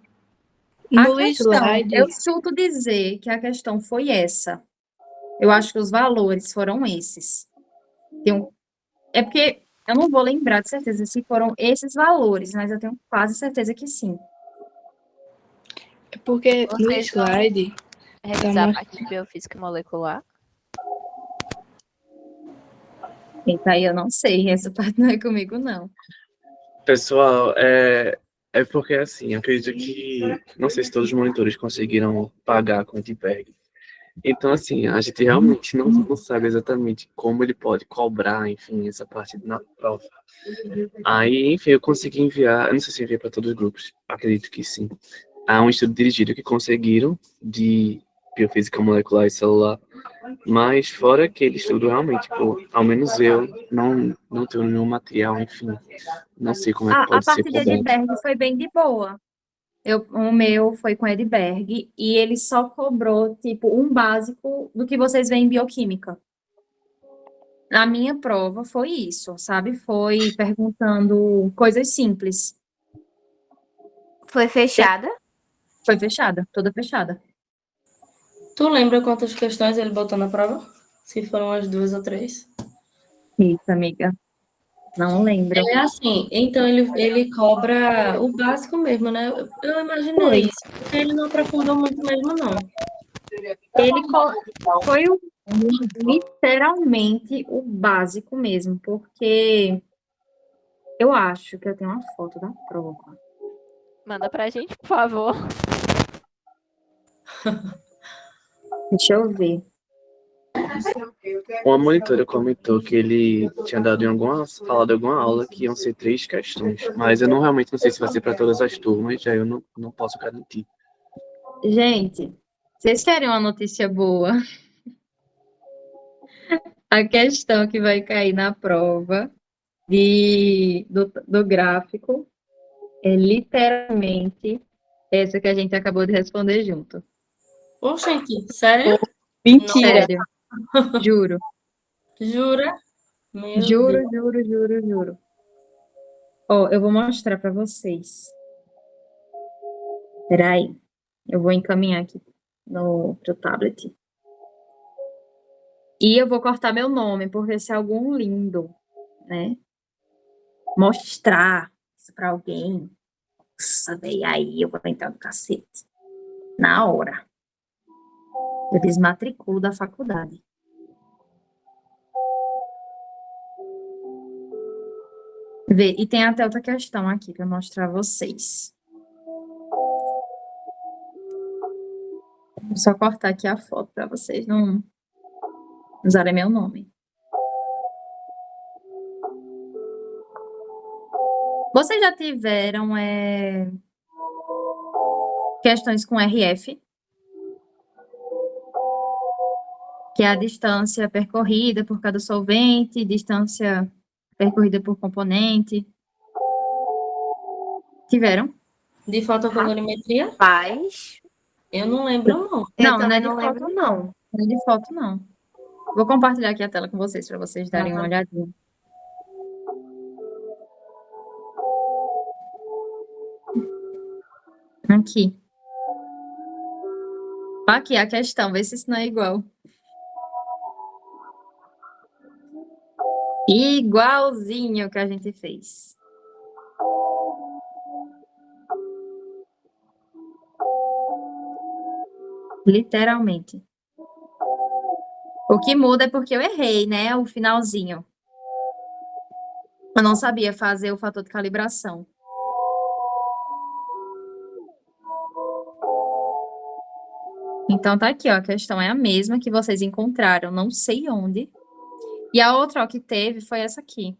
A No questão, slide, eu chuto dizer que a questão foi essa. Eu acho que os valores foram esses. É porque eu não vou lembrar de certeza se foram esses valores, mas eu tenho quase certeza que sim. é porque no Vocês vão slide revisar a parte de biofísica molecular? Eita, aí eu não sei, essa parte não é comigo, não. Pessoal, é porque assim, eu acredito que não sei se todos os monitores conseguiram pagar com o Edberg. Então, assim, a gente realmente não sabe exatamente como ele pode cobrar, enfim, essa parte na prova. Aí, enfim, eu consegui enviar, eu não sei se enviei para todos os grupos, acredito que sim. Há um estudo dirigido que conseguiram de biofísica molecular e celular, mas fora aquele estudo, realmente, tipo, ao menos eu não tenho nenhum material, enfim, não sei como é que A pode ser parte de cobrado. Edberg foi bem de boa. O meu foi com Edberg e ele só cobrou, tipo, um básico do que vocês veem em bioquímica. A minha prova foi isso, sabe? Foi perguntando coisas simples. Foi fechada? Foi fechada, toda fechada. Tu lembra quantas questões ele botou na prova? Se foram as 2 ou 3? Isso, amiga. Não lembro. É assim, então ele cobra o básico mesmo, né? Eu imaginei isso, porque ele não aprofundou muito mesmo, não. Foi literalmente o básico mesmo, porque eu acho que eu tenho uma foto da prova. Manda pra gente, por favor. Deixa eu ver. Uma monitora comentou que ele tinha falado em alguma aula que iam ser 3 questões, mas eu realmente não sei se vai ser para todas as turmas, já eu não posso garantir. Gente, vocês querem uma notícia boa? A questão que vai cair na prova do gráfico é literalmente essa que a gente acabou de responder junto. Oxente, sério? Mentira. Sério. Juro. Jura? Meu Juro, Deus. juro, juro, juro. Ó, eu vou mostrar para vocês. Peraí. Eu vou encaminhar aqui pro tablet. E eu vou cortar meu nome, porque se algum lindo, né, mostrar isso para alguém, sabe, aí eu vou entrar no cacete. Na hora. Eu desmatriculo da faculdade. Vê, e tem até outra questão aqui para mostrar a vocês. Vou só cortar aqui a foto para vocês não usarem meu nome. Vocês já tiveram questões com RF? Que é a distância percorrida por cada solvente, distância percorrida por componente. Tiveram? De fotocolorimetria? Paz. Eu não lembro, não. Eu Não, não é também de não foto, lembro, não. não é de foto, não. Vou compartilhar aqui a tela com vocês, para vocês darem uma Aham. olhadinha. Aqui. Aqui a questão, vê se isso não é igual. Igualzinho que a gente fez. Literalmente. O que muda é porque eu errei, né? O finalzinho. Eu não sabia fazer o fator de calibração. Então, tá aqui, ó. A questão é a mesma que vocês encontraram, não sei onde. E a outra, ó, que teve foi essa aqui.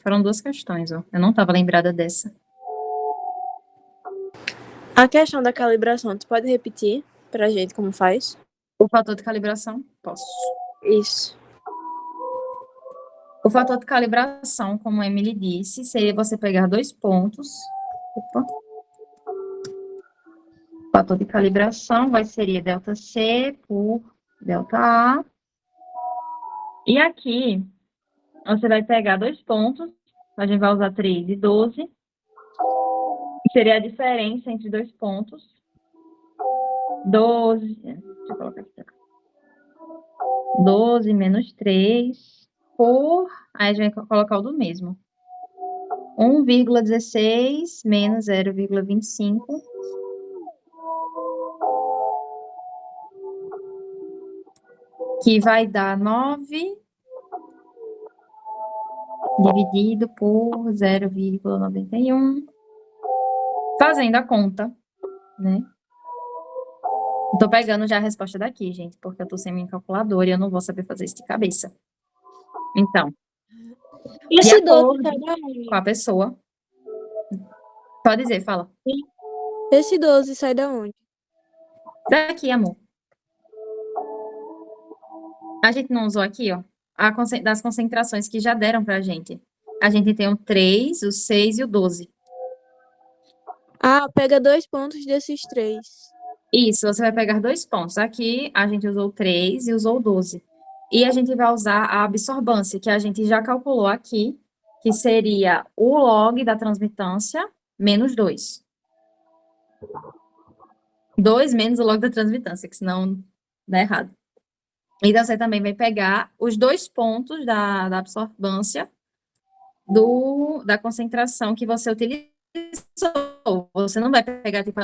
Foram duas questões, ó. Eu não estava lembrada dessa. A questão da calibração, tu pode repetir pra gente como faz? O fator de calibração? Posso. Isso. O fator de calibração, como a Emily disse, seria você pegar 2 pontos. Opa. O fator de calibração seria ΔC por ΔA. E aqui, você vai pegar 2 pontos. A gente vai usar 3 e 12. Seria a diferença entre 2 pontos. 12. Deixa eu colocar aqui. 12 menos 3 por... Aí a gente vai colocar o do mesmo. 1,16 menos 0,25. Que vai dar 9 dividido por 0,91. Fazendo a conta, né? Tô pegando já a resposta daqui, gente, porque eu tô sem minha calculadora e eu não vou saber fazer isso de cabeça. Então, de Esse 12 acordo sai da onde? com a pessoa... Pode dizer, fala. Esse 12 sai da onde? Daqui, amor. A gente não usou aqui, ó, das concentrações que já deram pra gente. A gente tem o 3, o 6 e o 12. Ah, pega 2 pontos desses 3. Isso, você vai pegar 2 pontos. Aqui, a gente usou o 3 e usou o 12. E a gente vai usar a absorbância, que a gente já calculou aqui, que seria o log da transmitância menos 2. 2 menos o log da transmitância, que senão dá errado. Então, você também vai pegar os 2 pontos da absorbância da concentração que você utilizou. Você não vai pegar, tipo,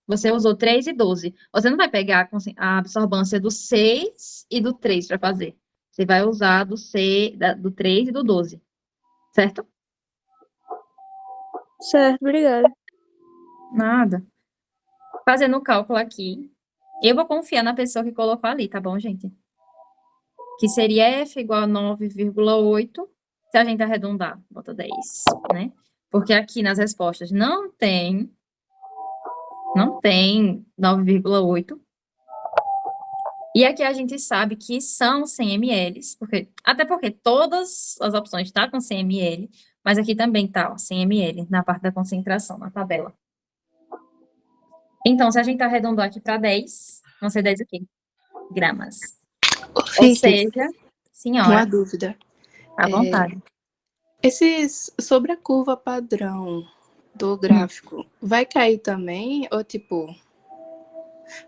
você usou 3 e 12. Você não vai pegar a absorbância do 6 e do 3 para fazer. Você vai usar do 3 e do 12. Certo? Certo, obrigada. Nada. Fazendo o cálculo aqui, eu vou confiar na pessoa que colocou ali, tá bom, gente? Que seria F igual a 9,8. Se a gente arredondar, bota 10, né? Porque aqui nas respostas não tem 9,8. E aqui a gente sabe que são 100 ml, até porque todas as opções estão com 100 ml, mas aqui também está 100 ml na parte da concentração, na tabela. Então, se a gente arredondar aqui para 10, vão ser 10 o quê? Gramas. Ou seja, senhora, Uma dúvida. à vontade. Sobre a curva padrão do gráfico, vai cair também? Ou tipo...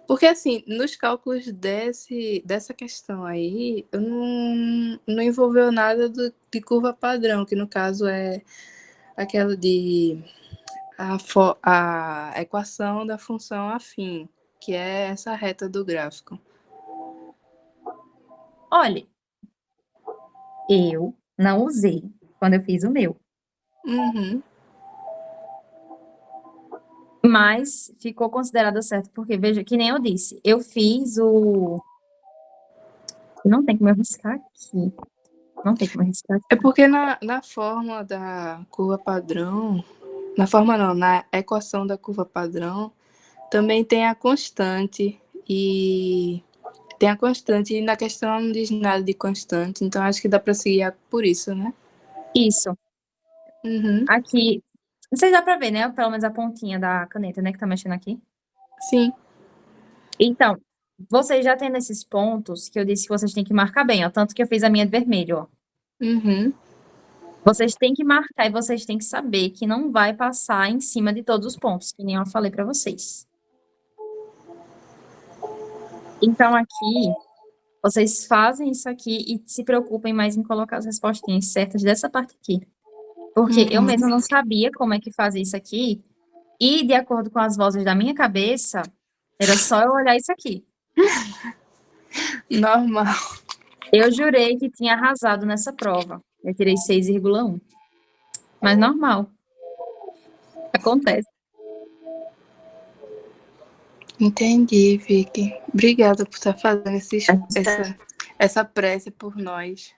Porque assim, nos cálculos dessa questão aí, eu não envolveu nada de curva padrão, que no caso é aquela de a equação da função afim, que é essa reta do gráfico. Olha, eu não usei quando eu fiz o meu. Uhum. Mas ficou considerado certo, porque, veja, que nem eu disse, eu fiz o... Não tem como eu riscar aqui. Não tem como eu riscar aqui. É porque na forma da curva padrão, na forma não, na equação da curva padrão, também tem a constante e na questão não diz nada de constante, então acho que dá para seguir por isso, né? Isso. Uhum. Aqui, vocês dá pra ver, né? Pelo menos a pontinha da caneta, né? Que tá mexendo aqui. Sim. Então, vocês já tendo esses pontos que eu disse que vocês têm que marcar bem, ó. Tanto que eu fiz a minha de vermelho, ó. Uhum. Vocês têm que marcar e vocês têm que saber que não vai passar em cima de todos os pontos, que nem eu falei pra vocês. Então, aqui, vocês fazem isso aqui e se preocupem mais em colocar as respostinhas certas dessa parte aqui. Porque eu mesma não sabia como é que fazia isso aqui, e de acordo com as vozes da minha cabeça, era só eu olhar isso aqui. Normal. Eu jurei que tinha arrasado nessa prova. Eu tirei 6,1. Mas normal. Acontece. Entendi, Vicky. Obrigada por estar fazendo essa prece por nós.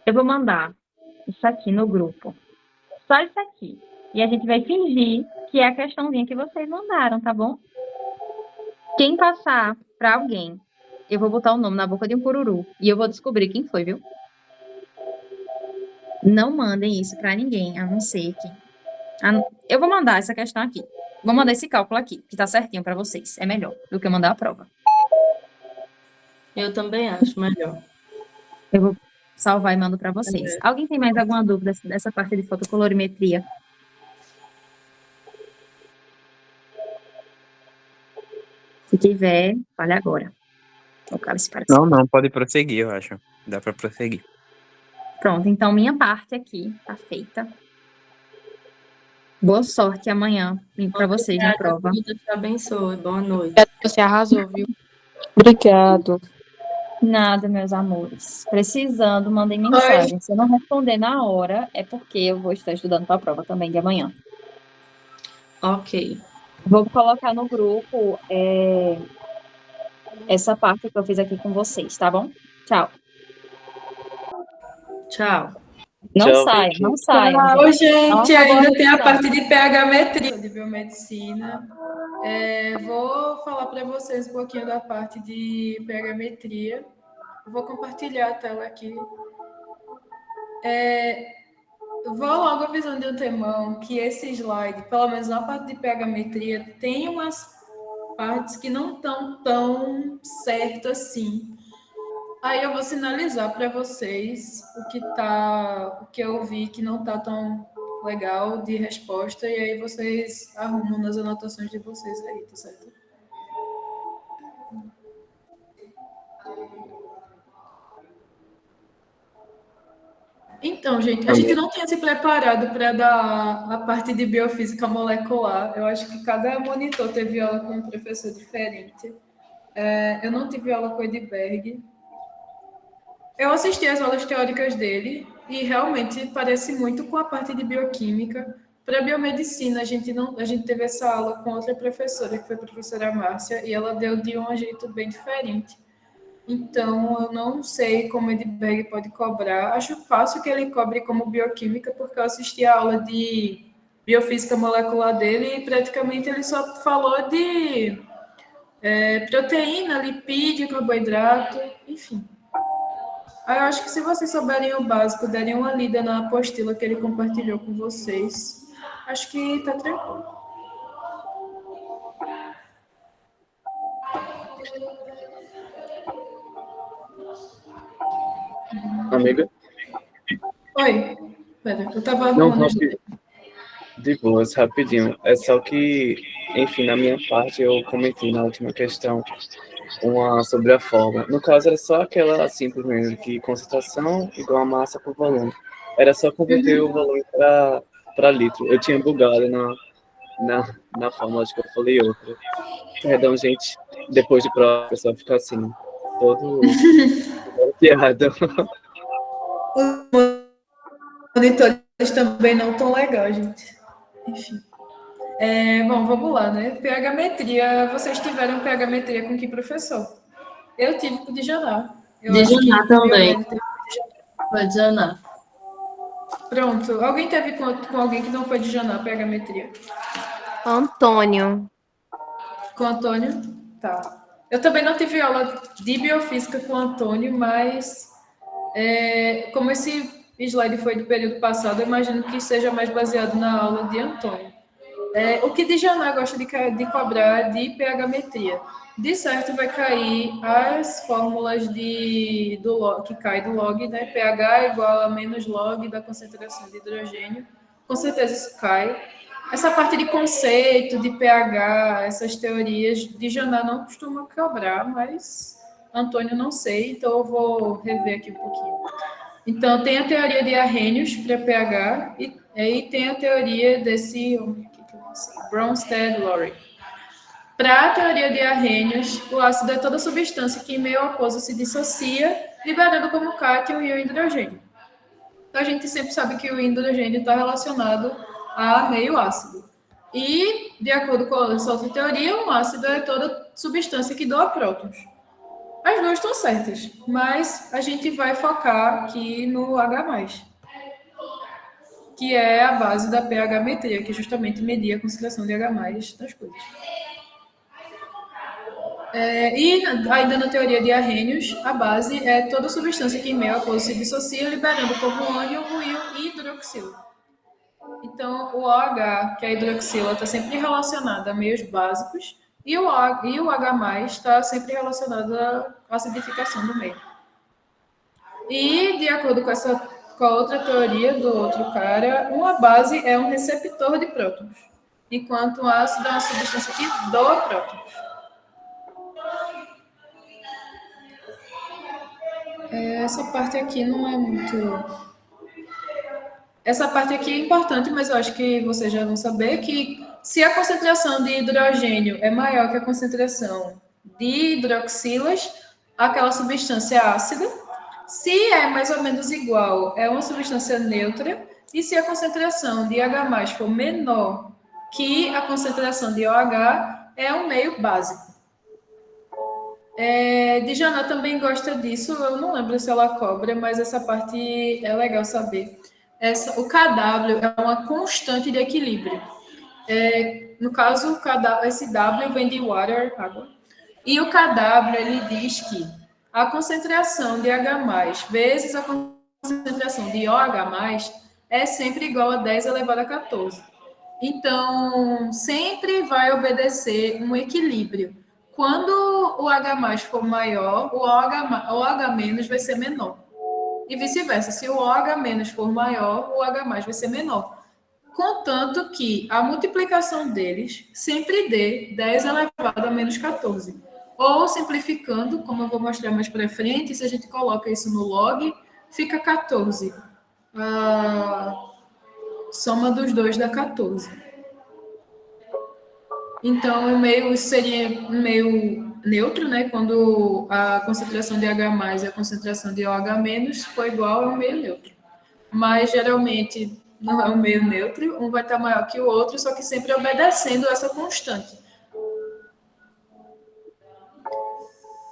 Eu vou mandar isso aqui no grupo. Só isso aqui. E a gente vai fingir que é a questãozinha que vocês mandaram, tá bom? Quem passar pra alguém, eu vou botar o nome na boca de um cururu. E eu vou descobrir quem foi, viu? Não mandem isso pra ninguém, a não ser que... Eu vou mandar essa questão aqui. Vou mandar esse cálculo aqui, que tá certinho pra vocês. É melhor do que eu mandar a prova. Eu também acho melhor. Eu vou salvar e mando pra vocês. Alguém tem mais alguma dúvida dessa parte de fotocolorimetria? Se tiver, fale agora. O cálice parece. Não, pode prosseguir, eu acho. Dá pra prosseguir. Pronto, então minha parte aqui tá feita. Boa sorte amanhã pra vocês na prova. Deus te abençoe. Boa noite. Você arrasou, viu? Obrigado. Nada, meus amores. Precisando, mandem mensagem. Se eu não responder na hora, é porque eu vou estar estudando para a prova também de amanhã. Ok. Vou colocar no grupo essa parte que eu fiz aqui com vocês, tá bom? Tchau. Tchau. Não Tchau, saiam, Vicky. não saiam. Oi, gente, Não ainda acabou a tem a lição. parte de pH-metria de biomedicina. Vou falar para vocês um pouquinho da parte de pH-metria. Vou compartilhar a tela aqui. Vou logo avisando de antemão que esse slide, pelo menos na parte de pH-metria, tem umas partes que não estão tão certas assim. Aí eu vou sinalizar para vocês o que eu vi que não está tão legal de resposta, e aí vocês arrumam nas anotações de vocês aí, tá certo? Então, gente, a gente não tinha se preparado para dar a parte de biofísica molecular. Eu acho que cada monitor teve aula com um professor diferente. Eu não tive aula com o Edberg. Eu assisti às aulas teóricas dele e realmente parece muito com a parte de bioquímica. Para biomedicina, a gente teve essa aula com outra professora, que foi a professora Márcia, e ela deu de um jeito bem diferente. Então, eu não sei como o Edberg pode cobrar. Acho fácil que ele cobre como bioquímica, porque eu assisti a aula de biofísica molecular dele e praticamente ele só falou de proteína, lipídio, carboidrato, enfim. Aí eu acho que se vocês souberem o básico, derem uma lida na apostila que ele compartilhou com vocês, acho que tá tranquilo. Amiga? Oi. Pera, eu tava Não, arrumando as ideias. de boas, rapidinho. É só que, enfim, na minha parte eu comentei na última questão uma sobre a forma. No caso, era só aquela simples mesmo, que concentração igual a massa por volume. Era só converter o volume para litro. Eu tinha bugado na fórmula, acho que eu falei outra. Perdão, gente. Depois de prova, o pessoal fica assim, todo piada. Os monitores também não tão legais, gente. Enfim. Bom, vamos lá, né? pH-metria. Vocês tiveram pH-metria com que professor? Eu tive com o Djaná. Djaná também. Foi Djaná. Pronto. Alguém teve com alguém que não foi Djaná, pH-metria? Antônio. Com o Antônio? Tá. Eu também não tive aula de biofísica com o Antônio, mas como esse slide foi do período passado, eu imagino que seja mais baseado na aula de Antônio. O que Djaná gosta de cobrar de pH-metria? De certo, vai cair as fórmulas que cai do log, né? pH igual a menos log da concentração de hidrogênio. Com certeza isso cai. Essa parte de conceito, de pH, essas teorias, Djaná não costuma cobrar, mas Antônio não sei, então eu vou rever aqui um pouquinho. Então, tem a teoria de Arrhenius para pH e aí tem a teoria desse Bronsted-Lowry. Para a teoria de Arrhenius, o ácido é toda substância que em meio aquoso se dissocia, liberando como cátion e o hidrogênio. Então, a gente sempre sabe que o hidrogênio está relacionado a meio ácido. E, de acordo com essa outra teoria, um ácido é toda substância que doa prótons. As duas estão certas, mas a gente vai focar aqui no H+, que é a base da pH-metria, que justamente medir a concentração de H+ das coisas. E ainda na teoria de Arrhenius, a base é toda substância que em meio aquoso se dissocia, liberando como ânion o íon hidroxila. Então, o OH, que é a hidroxila, está sempre relacionado a meios básicos, e o H+ está sempre relacionado à acidificação do meio. E, de acordo com a outra teoria do outro cara, uma base é um receptor de prótons, enquanto o ácido é uma substância que doa prótons. Essa parte aqui não é muito... Essa parte aqui é importante, mas eu acho que vocês já vão saber que se a concentração de hidrogênio é maior que a concentração de hidroxilas, aquela substância é ácida. Se é mais ou menos igual, é uma substância neutra. E se a concentração de H+ for menor que a concentração de OH, é um meio básico. Djaná também gosta disso, eu não lembro se ela cobra, mas essa parte é legal saber. O Kw é uma constante de equilíbrio. No caso, esse W vem de water, água. E o Kw, ele diz que a concentração de H+ vezes a concentração de OH+ é sempre igual a 10 elevado a 14. Então, sempre vai obedecer um equilíbrio. Quando o H+ for maior, o OH- vai ser menor. E vice-versa, se o OH- for maior, o H+ vai ser menor. Contanto que a multiplicação deles sempre dê 10 elevado a menos 14. Ou, simplificando, como eu vou mostrar mais para frente, se a gente coloca isso no log, fica 14. A soma dos dois dá 14. Então, isso seria um meio neutro, né? Quando a concentração de H+ e a concentração de OH- for igual, é um meio neutro. Mas, geralmente, não é um meio neutro, um vai estar maior que o outro, só que sempre obedecendo essa constante.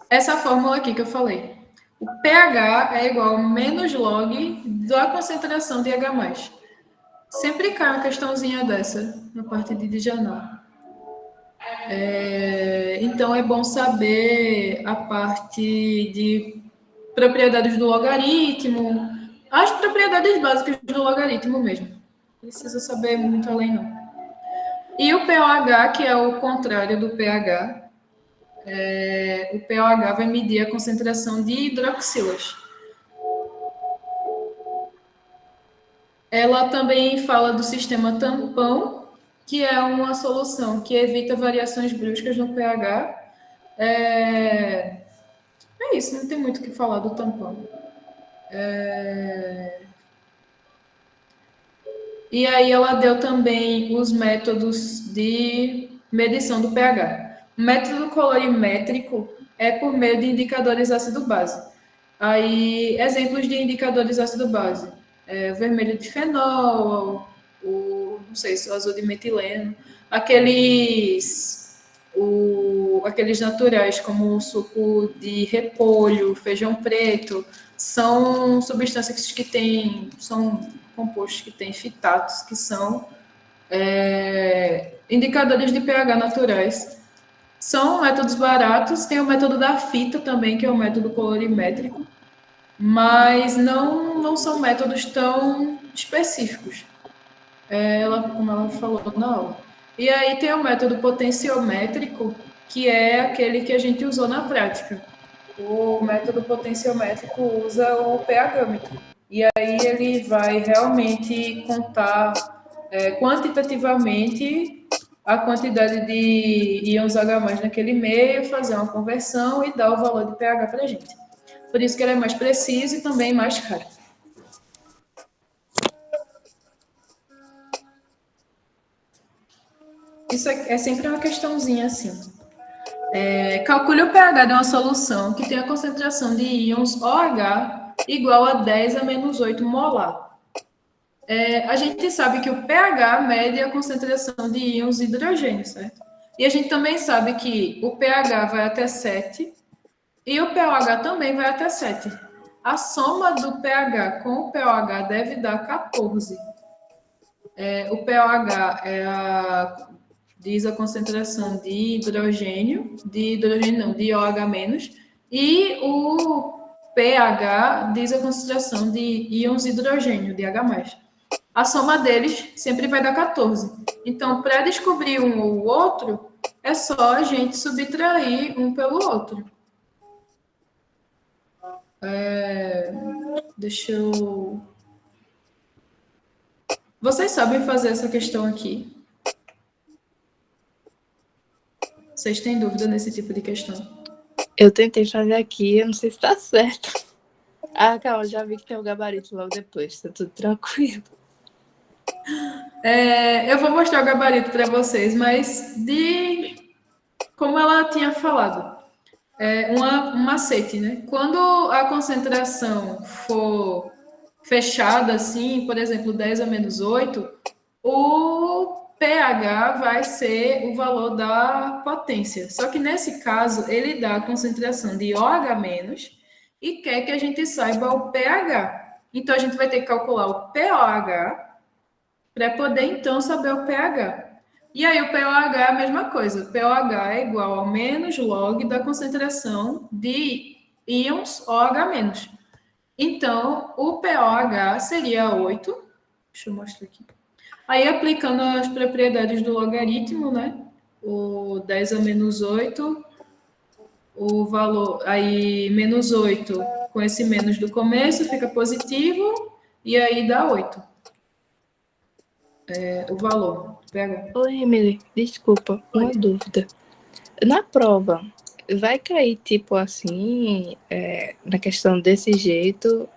Essa fórmula aqui que eu falei. O pH é igual a menos log da concentração de H+. Sempre cai uma questãozinha dessa na parte de Djaná. Então, é bom saber a parte de propriedades do logaritmo, as propriedades básicas do logaritmo mesmo. Não precisa saber muito além, não. E o pOH, que é o contrário do pH, o pOH vai medir a concentração de hidroxilas. Ela também fala do sistema tampão, que é uma solução que evita variações bruscas no pH. É isso, não tem muito o que falar do tampão. E aí ela deu também os métodos de medição do pH. O método colorimétrico é por meio de indicadores ácido-base. Aí, exemplos de indicadores ácido-base. O vermelho de fenol, o não sei se o azul de metileno, aqueles naturais, como o suco de repolho, feijão preto, são substâncias são compostos que têm fitatos, que são indicadores de pH naturais. São métodos baratos, tem o método da fita também, que é o método colorimétrico, mas não são métodos tão específicos, como ela falou na aula. E aí tem o método potenciométrico, que é aquele que a gente usou na prática. O método potenciométrico usa o pH-metro. E aí ele vai realmente contar quantitativamente a quantidade de íons H+ naquele meio, fazer uma conversão e dar o valor de pH para a gente. Por isso que ele é mais preciso e também mais caro. Isso é sempre uma questãozinha assim. Calcule o pH de uma solução que tem a concentração de íons OH igual a 10 a menos 8 molar. A gente sabe que o pH mede a concentração de íons hidrogênio, certo? E a gente também sabe que o pH vai até 7 e o pOH também vai até 7. A soma do pH com o pOH deve dar 14. O pOH diz a concentração de hidrogênio, de OH-, e o pH diz a concentração de íons hidrogênio, de H+. A soma deles sempre vai dar 14. Então, para descobrir um ou outro, é só a gente subtrair um pelo outro. Deixa eu... Vocês sabem fazer essa questão aqui? Vocês têm dúvida nesse tipo de questão? Eu tentei fazer aqui, eu não sei se tá certo. Calma, já vi que tem o gabarito logo depois, tá tudo tranquilo. Eu vou mostrar o gabarito para vocês, mas como ela tinha falado, um macete, né? Quando a concentração for fechada, assim, por exemplo, 10 a menos 8, o pH vai ser o valor da potência. Só que nesse caso, ele dá a concentração de OH- e quer que a gente saiba o pH. Então, a gente vai ter que calcular o pOH para poder, então, saber o pH. E aí, o pOH é a mesma coisa. O pOH é igual ao menos log da concentração de íons OH-. Então, o pOH seria 8. Deixa eu mostrar aqui. Aí, aplicando as propriedades do logaritmo, né? O 10 a menos 8, o valor... Aí, menos 8, com esse menos do começo, fica positivo, e aí dá 8. O valor. Pega. Oi, Emily, desculpa, uma dúvida. Na prova, vai cair tipo assim, na questão desse jeito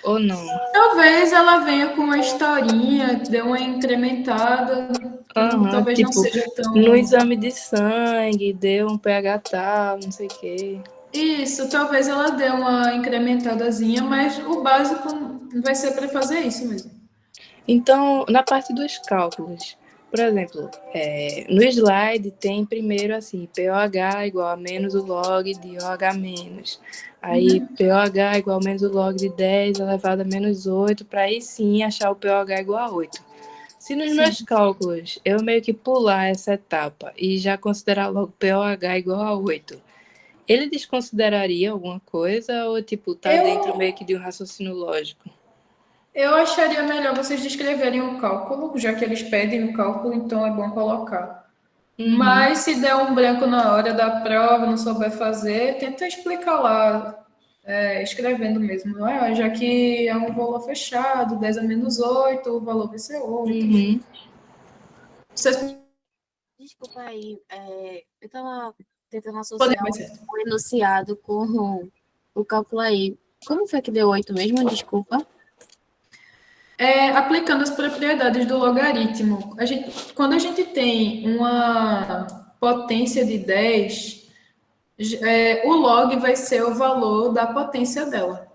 ou não? Talvez ela venha com uma historinha, dê uma incrementada, talvez tipo, não seja tão... no exame de sangue, deu um pH tal, não sei o quê. Isso, talvez ela dê uma incrementadazinha, mas o básico vai ser para fazer isso mesmo. Então, na parte dos cálculos, por exemplo, no slide tem primeiro assim, pOH igual a menos o log de OH-. Aí, pOH igual a menos o log de 10 elevado a menos 8, para aí sim achar o pOH igual a 8. Se nos meus cálculos eu meio que pular essa etapa e já considerar logo pOH igual a 8, ele desconsideraria alguma coisa ou tipo, tá dentro meio que de um raciocínio lógico? Eu acharia melhor vocês descreverem o cálculo, já que eles pedem o cálculo, então é bom colocar. Mas se der um branco na hora da prova, não souber fazer, tenta explicar lá, escrevendo mesmo, não é? Já que é um valor fechado, 10 a menos 8, o valor vai ser 8. Desculpa aí, eu estava tentando associar o enunciado com o cálculo aí. Como foi que deu 8 mesmo? Desculpa. Aplicando as propriedades do logaritmo. Quando a gente tem uma potência de 10, o log vai ser o valor da potência dela.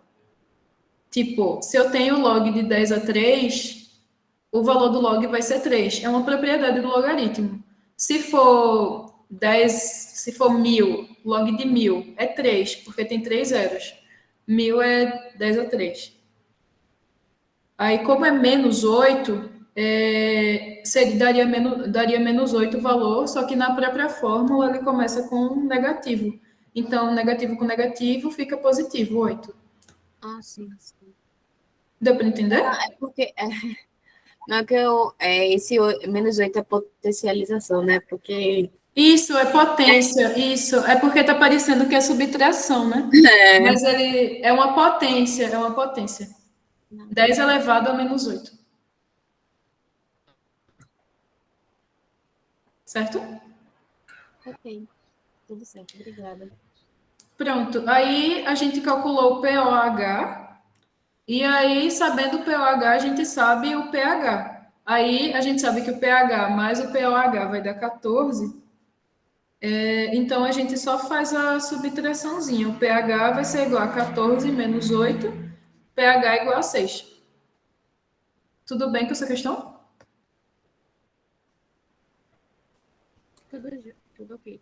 Tipo, se eu tenho log de 10 a 3, o valor do log vai ser 3. É uma propriedade do logaritmo. Se for 10, se for 1000, log de 1000 é 3, porque tem 3 zeros. 1000 é 10 a 3. Aí, como é menos 8, daria menos 8 o valor, só que na própria fórmula ele começa com negativo. Então, negativo com negativo fica positivo, 8. Ah, sim, sim. Deu para entender? É porque não é que esse menos 8 é potencialização, né? Porque Isso, é potência, isso. É porque tá parecendo que é subtração, né? Mas ele é uma potência, é uma potência. 10 elevado a menos 8. Certo? Ok, tudo certo, obrigada. Pronto. Aí a gente calculou o POH. E aí, sabendo o POH, a gente sabe o pH. Aí a gente sabe que o pH mais o POH vai dar 14. Então a gente só faz a subtraçãozinha. O pH vai ser igual a 14 menos 8, pH igual a 6. Tudo bem com essa questão? Tudo ok.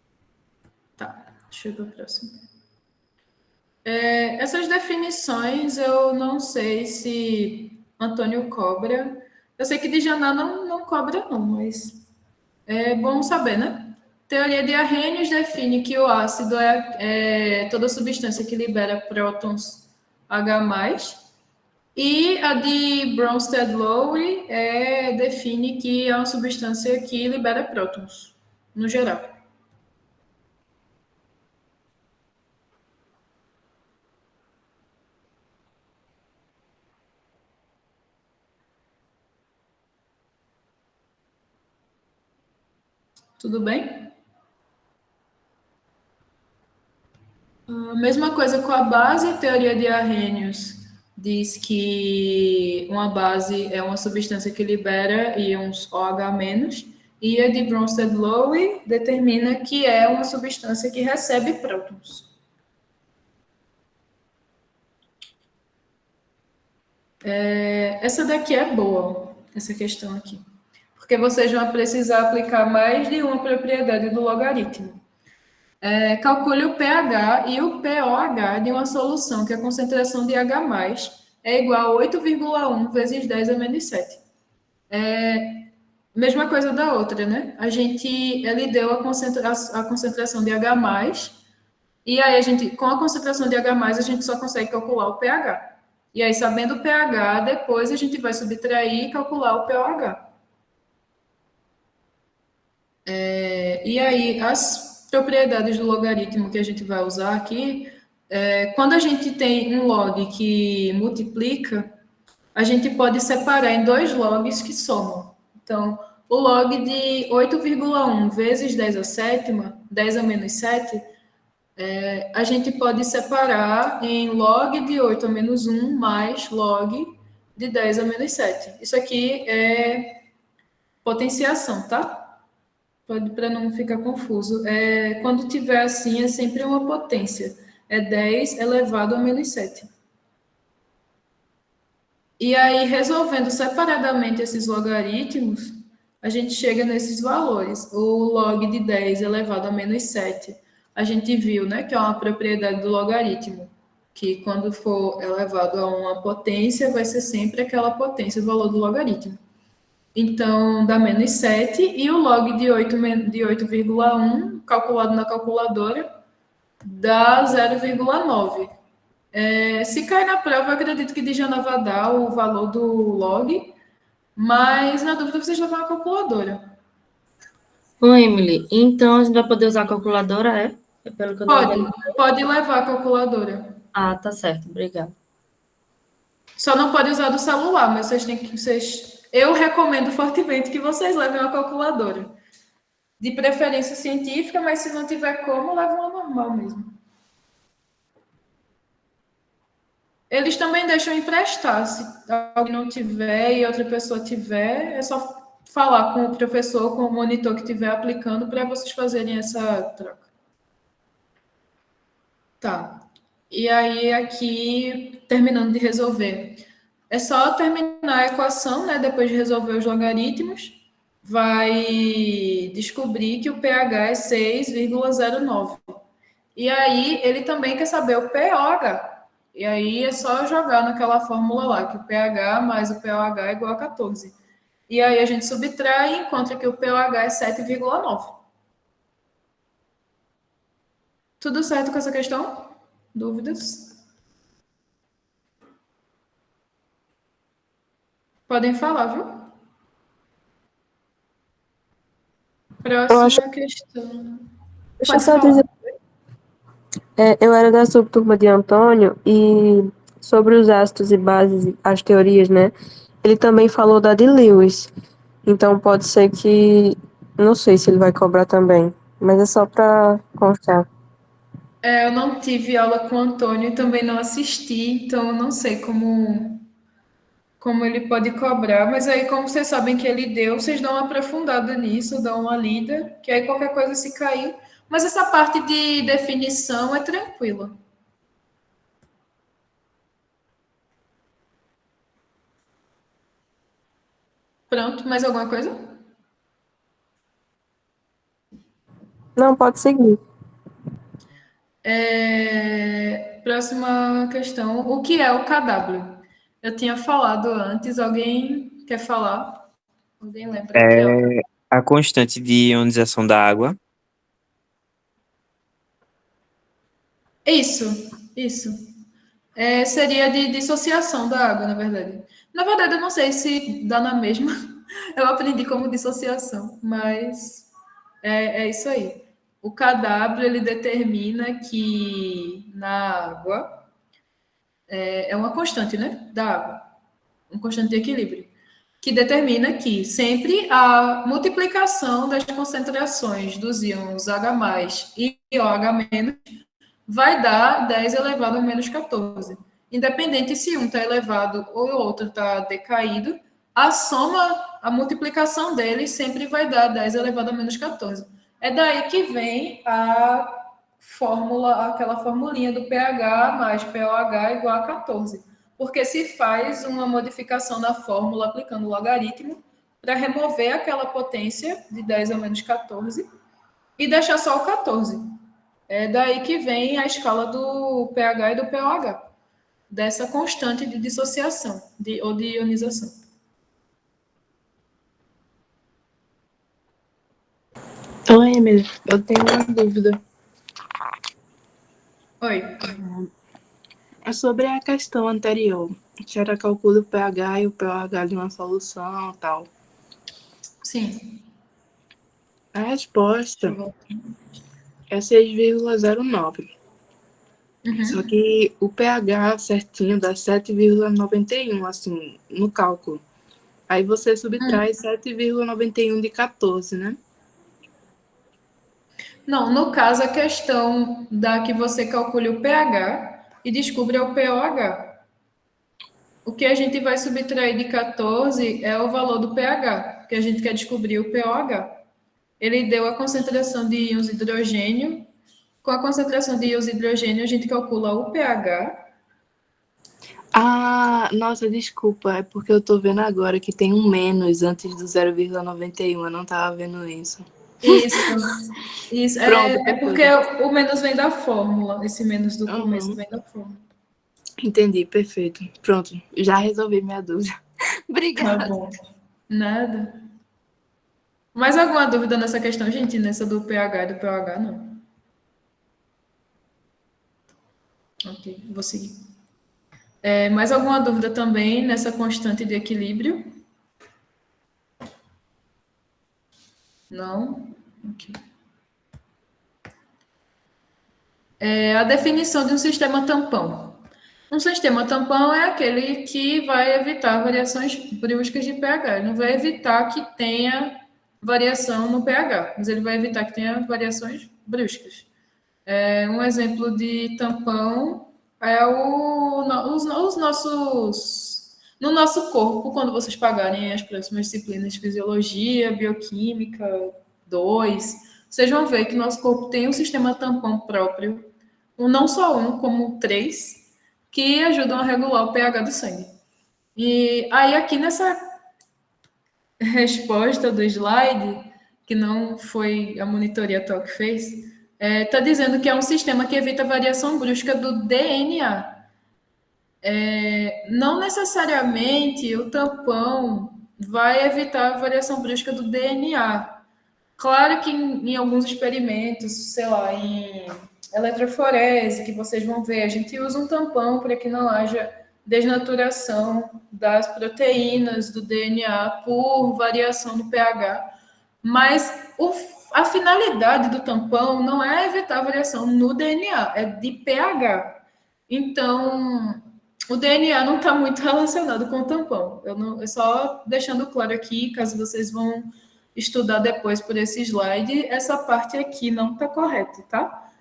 Tá, deixa eu ir para a próxima. Essas definições eu não sei se Antônio cobra. Eu sei que de Janá não cobra, não, mas é bom saber, né? Teoria de Arrhenius define que o ácido é toda substância que libera prótons H+, e a de Bronsted-Lowry define que é uma substância que libera prótons, no geral. Tudo bem? A mesma coisa com a base, a teoria de Arrhenius diz que uma base é uma substância que libera íons OH-, e a de Bronsted-Lowry determina que é uma substância que recebe prótons. Essa daqui é boa, essa questão aqui, porque vocês vão precisar aplicar mais de uma propriedade do logaritmo. Calcule o pH e o POH de uma solução que a concentração de H+ é igual a 8,1 vezes 10 a menos 7. Mesma coisa da outra, né? Ele deu a concentração de H+, e aí com a concentração de H+, a gente só consegue calcular o pH. E aí, sabendo o pH, depois a gente vai subtrair e calcular o POH. E aí, as propriedades do logaritmo que a gente vai usar aqui, quando a gente tem um log que multiplica, a gente pode separar em 2 logs que somam. Então, o log de 8,1 vezes 10 a sétima, 10 a menos 7, a gente pode separar em log de 8 a menos 1 mais log de 10 a menos 7. Isso aqui é potenciação, tá? Para não ficar confuso. Quando tiver assim, é sempre uma potência. É 10 elevado a menos 7. E aí, resolvendo separadamente esses logaritmos, a gente chega nesses valores. O log de 10 elevado a menos 7, a gente viu, né, que é uma propriedade do logaritmo, que quando for elevado a uma potência, vai ser sempre aquela potência, o valor do logaritmo. Então, dá menos 7, e o log de 8,1, calculado na calculadora, dá 0,9. Se cair na prova, eu acredito que Dijana vai dar o valor do log, mas na dúvida vocês levam a calculadora. Ô, Emily, então a gente vai poder usar a calculadora, pelo que eu Pode levar a calculadora. Ah, tá certo, obrigada. Só não pode usar do celular, mas eu recomendo fortemente que vocês levem uma calculadora. De preferência científica, mas se não tiver como, leva uma normal mesmo. Eles também deixam emprestar. Se alguém não tiver e outra pessoa tiver, é só falar com o professor, com o monitor que estiver aplicando, para vocês fazerem essa troca. Tá. E aí, aqui, terminando de resolver. É só terminar a equação, né? Depois de resolver os logaritmos, vai descobrir que o pH é 6,09. E aí ele também quer saber o pOH. E aí é só jogar naquela fórmula lá, que o pH mais o pOH é igual a 14. E aí a gente subtrai e encontra que o pOH é 7,9. Tudo certo com essa questão? Dúvidas? Podem falar, viu? Eu acho. Próxima questão. Deixa eu Pode só falar. dizer. Eu era da subturma de Antônio e sobre os ácidos e bases, as teorias, né? Ele também falou da de Lewis. Então pode ser que. Não sei se ele vai cobrar também. Mas é só para constar. Eu não tive aula com o Antônio e também não assisti, então eu não sei como ele pode cobrar. Mas aí, como vocês sabem que ele deu, vocês dão uma aprofundada nisso, dão uma lida, que aí qualquer coisa se cair. Mas essa parte de definição é tranquila. Pronto, mais alguma coisa? Não, pode seguir. Próxima questão. O que é o KW? Eu tinha falado antes, alguém quer falar? Alguém lembra o que é o KW? É a constante de ionização da água. Isso. Seria de dissociação da água, na verdade. Na verdade, eu não sei se dá na mesma. Eu aprendi como dissociação, mas é isso aí. O KW, ele determina que na água é uma constante, né? Da água. Uma constante de equilíbrio. Que determina que sempre a multiplicação das concentrações dos íons H+, e OH- vai dar 10 elevado a menos 14. Independente se um está elevado ou o outro está decaído, a soma, a multiplicação deles sempre vai dar 10 elevado a menos 14. É daí que vem a fórmula, aquela formulinha do pH mais pOH igual a 14. Porque se faz uma modificação na fórmula aplicando o logaritmo para remover aquela potência de 10 a menos 14 e deixar só o 14. É daí que vem a escala do pH e do pOH, dessa constante de dissociação ou de ionização. Então, Emily, eu tenho uma dúvida. Oi. É sobre a questão anterior, que era calculo o pH e o pOH de uma solução e tal. Sim. A resposta é 6,09. Só que o pH certinho dá 7,91, assim, no cálculo. Aí você subtrai 7,91 de 14, né? Não, no caso, a questão da que você calcule o pH e descubra o pOH. O que a gente vai subtrair de 14 é o valor do pH, que a gente quer descobrir o pOH. Ele deu a concentração de íons de hidrogênio. Com a concentração de íons de hidrogênio, a gente calcula o pH. Ah, nossa, desculpa. É porque eu tô vendo agora que tem um menos antes do 0,91. Eu não tava vendo isso. Isso. Pronto, É porque o menos vem da fórmula. Esse menos do começo vem da fórmula. Entendi, perfeito. Pronto, já resolvi minha dúvida. Obrigada. Tá bom. Nada. Mais alguma dúvida nessa questão, gente? Nessa do pH e do pOH, não? Ok, vou seguir. Mais alguma dúvida também nessa constante de equilíbrio? Não? Ok. A definição de um sistema tampão. Um sistema tampão é aquele que vai evitar variações bruscas de pH. Ele não vai evitar que tenha variação no pH, mas ele vai evitar que tenha variações bruscas. Um exemplo de tampão é os nossos... No nosso corpo, quando vocês pagarem as próximas disciplinas de fisiologia, bioquímica 2, vocês vão ver que nosso corpo tem um sistema tampão próprio, não só um, como 3, que ajudam a regular o pH do sangue. E aí, aqui nessa resposta do slide, que não foi a monitoria atual que fez, está dizendo que é um sistema que evita variação brusca do DNA. Não necessariamente o tampão vai evitar a variação brusca do DNA. Claro que em alguns experimentos, sei lá, em eletroforese, que vocês vão ver, a gente usa um tampão para que não haja desnaturação das proteínas do DNA por variação do pH, mas a finalidade do tampão não é evitar a variação no DNA, é de pH. Então, o DNA não está muito relacionado com o tampão. Eu só deixando claro aqui, caso vocês vão estudar depois por esse slide, essa parte aqui não está correta, tá?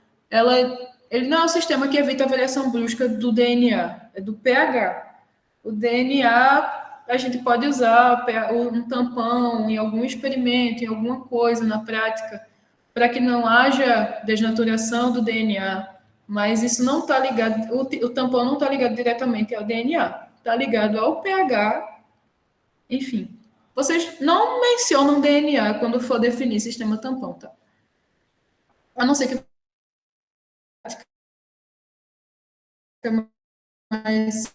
Ele não é um sistema que evita a variação brusca do DNA, é do pH. O DNA, a gente pode usar um tampão em algum experimento, em alguma coisa na prática, para que não haja desnaturação do DNA, mas isso não está ligado, o tampão não está ligado diretamente ao DNA, está ligado ao pH, enfim. Vocês não mencionam DNA quando for definir sistema tampão, tá? A não ser que mas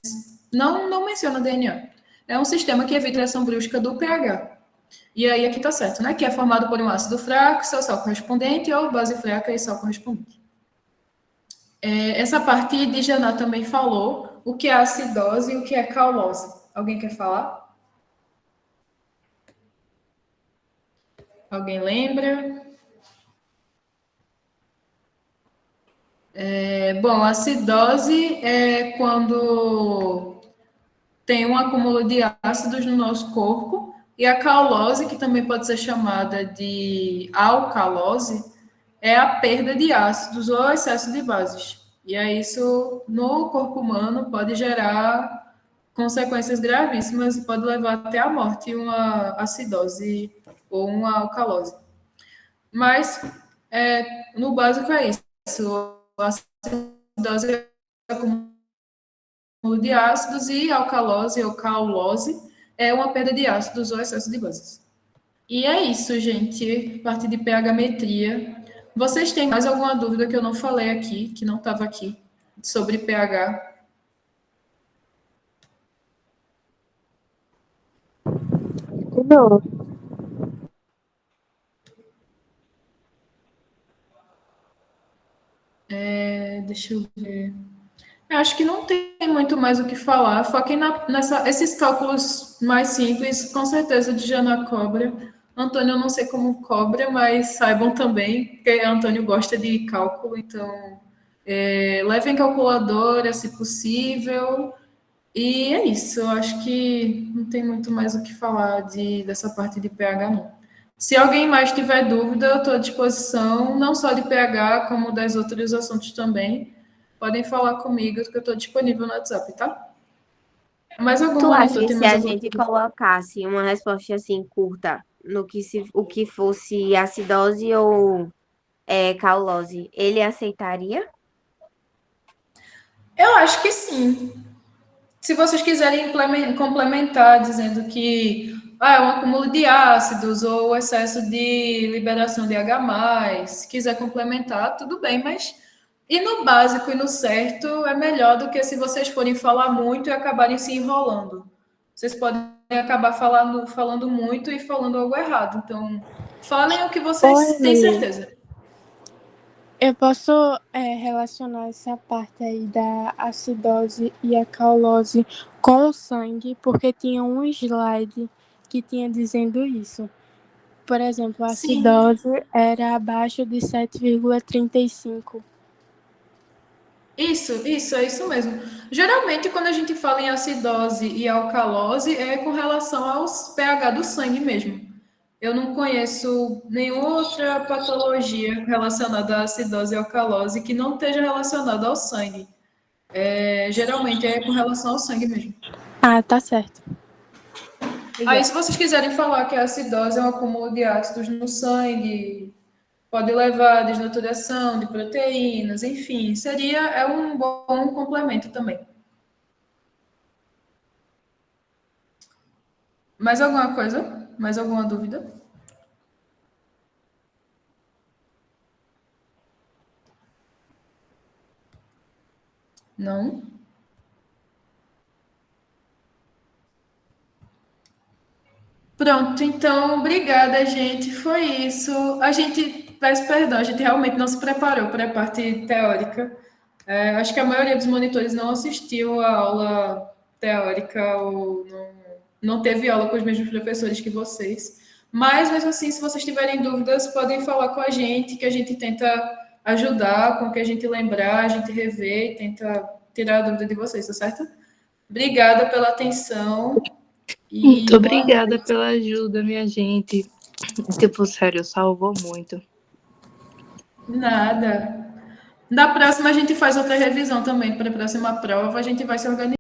não menciona DNA. É um sistema que evita a reação brusca do pH. E aí aqui está certo, né? Que é formado por um ácido fraco, seu sal correspondente, ou base fraca e sal correspondente. Essa parte de Janá também falou o que é acidose e o que é caulose. Alguém quer falar? Alguém lembra? Bom, a acidose é quando tem um acúmulo de ácidos no nosso corpo, e a caulose, que também pode ser chamada de alcalose, é a perda de ácidos ou excesso de bases. E aí isso, no corpo humano, pode gerar consequências gravíssimas e pode levar até a morte, uma acidose ou uma alcalose. Mas, no básico é isso. A acidose é acúmulo de ácidos e alcalose ou caulose é uma perda de ácidos ou excesso de bases. E é isso, gente. Parte de pH-metria. Vocês têm mais alguma dúvida que eu não falei aqui, que não estava aqui, sobre pH? Não. Deixa eu ver. Eu acho que não tem muito mais o que falar. Foquem esses cálculos mais simples, com certeza de Jana cobra. Antônio, eu não sei como cobra, mas saibam também que Antônio gosta de cálculo, então levem calculadora, se possível. E é isso, eu acho que não tem muito mais o que falar dessa parte de pH, não. Se alguém mais tiver dúvida, eu estou à disposição, não só de pH, como das outros assuntos também. Podem falar comigo, que eu estou disponível no WhatsApp, tá? Mais alguma Tu acha Tem que se mais a alguma gente dúvida? colocasse uma resposta assim curta no que o que fosse acidose ou caulose, ele aceitaria? Eu acho que sim. Se vocês quiserem complementar dizendo que é um acúmulo de ácidos ou excesso de liberação de H+, se quiser complementar, tudo bem, mas e no básico e no certo é melhor do que se vocês forem falar muito e acabarem se enrolando. Vocês podem acabar falando muito e falando algo errado. Então, falem o que vocês têm certeza. Eu posso relacionar essa parte aí da acidose e a caulose com o sangue, porque tinha um slide que tinha dizendo isso. Por exemplo, a Sim. acidose era abaixo de 7,35. Isso, é isso mesmo. Geralmente, quando a gente fala em acidose e alcalose, é com relação aos pH do sangue mesmo. Eu não conheço nenhuma outra patologia relacionada à acidose e alcalose que não esteja relacionada ao sangue. Geralmente é com relação ao sangue mesmo. Ah, tá certo. Aí, se vocês quiserem falar que a acidose é um acúmulo de ácidos no sangue, pode levar a desnaturação de proteínas, enfim, é um bom complemento também. Mais alguma coisa? Mais alguma dúvida? Não? Pronto, então, obrigada, gente. Foi isso. A gente, peço perdão, a gente realmente não se preparou para a parte teórica. Acho que a maioria dos monitores não assistiu a aula teórica ou não teve aula com os mesmos professores que vocês. Mas, mesmo assim, se vocês tiverem dúvidas, podem falar com a gente, que a gente tenta ajudar com o que a gente lembrar, a gente revê e tenta tirar a dúvida de vocês, tá certo? Obrigada pela atenção. Muito obrigada pela ajuda, minha gente. Tipo, sério, salvou muito. Nada. Na próxima, a gente faz outra revisão também. Para a próxima prova, a gente vai se organizar.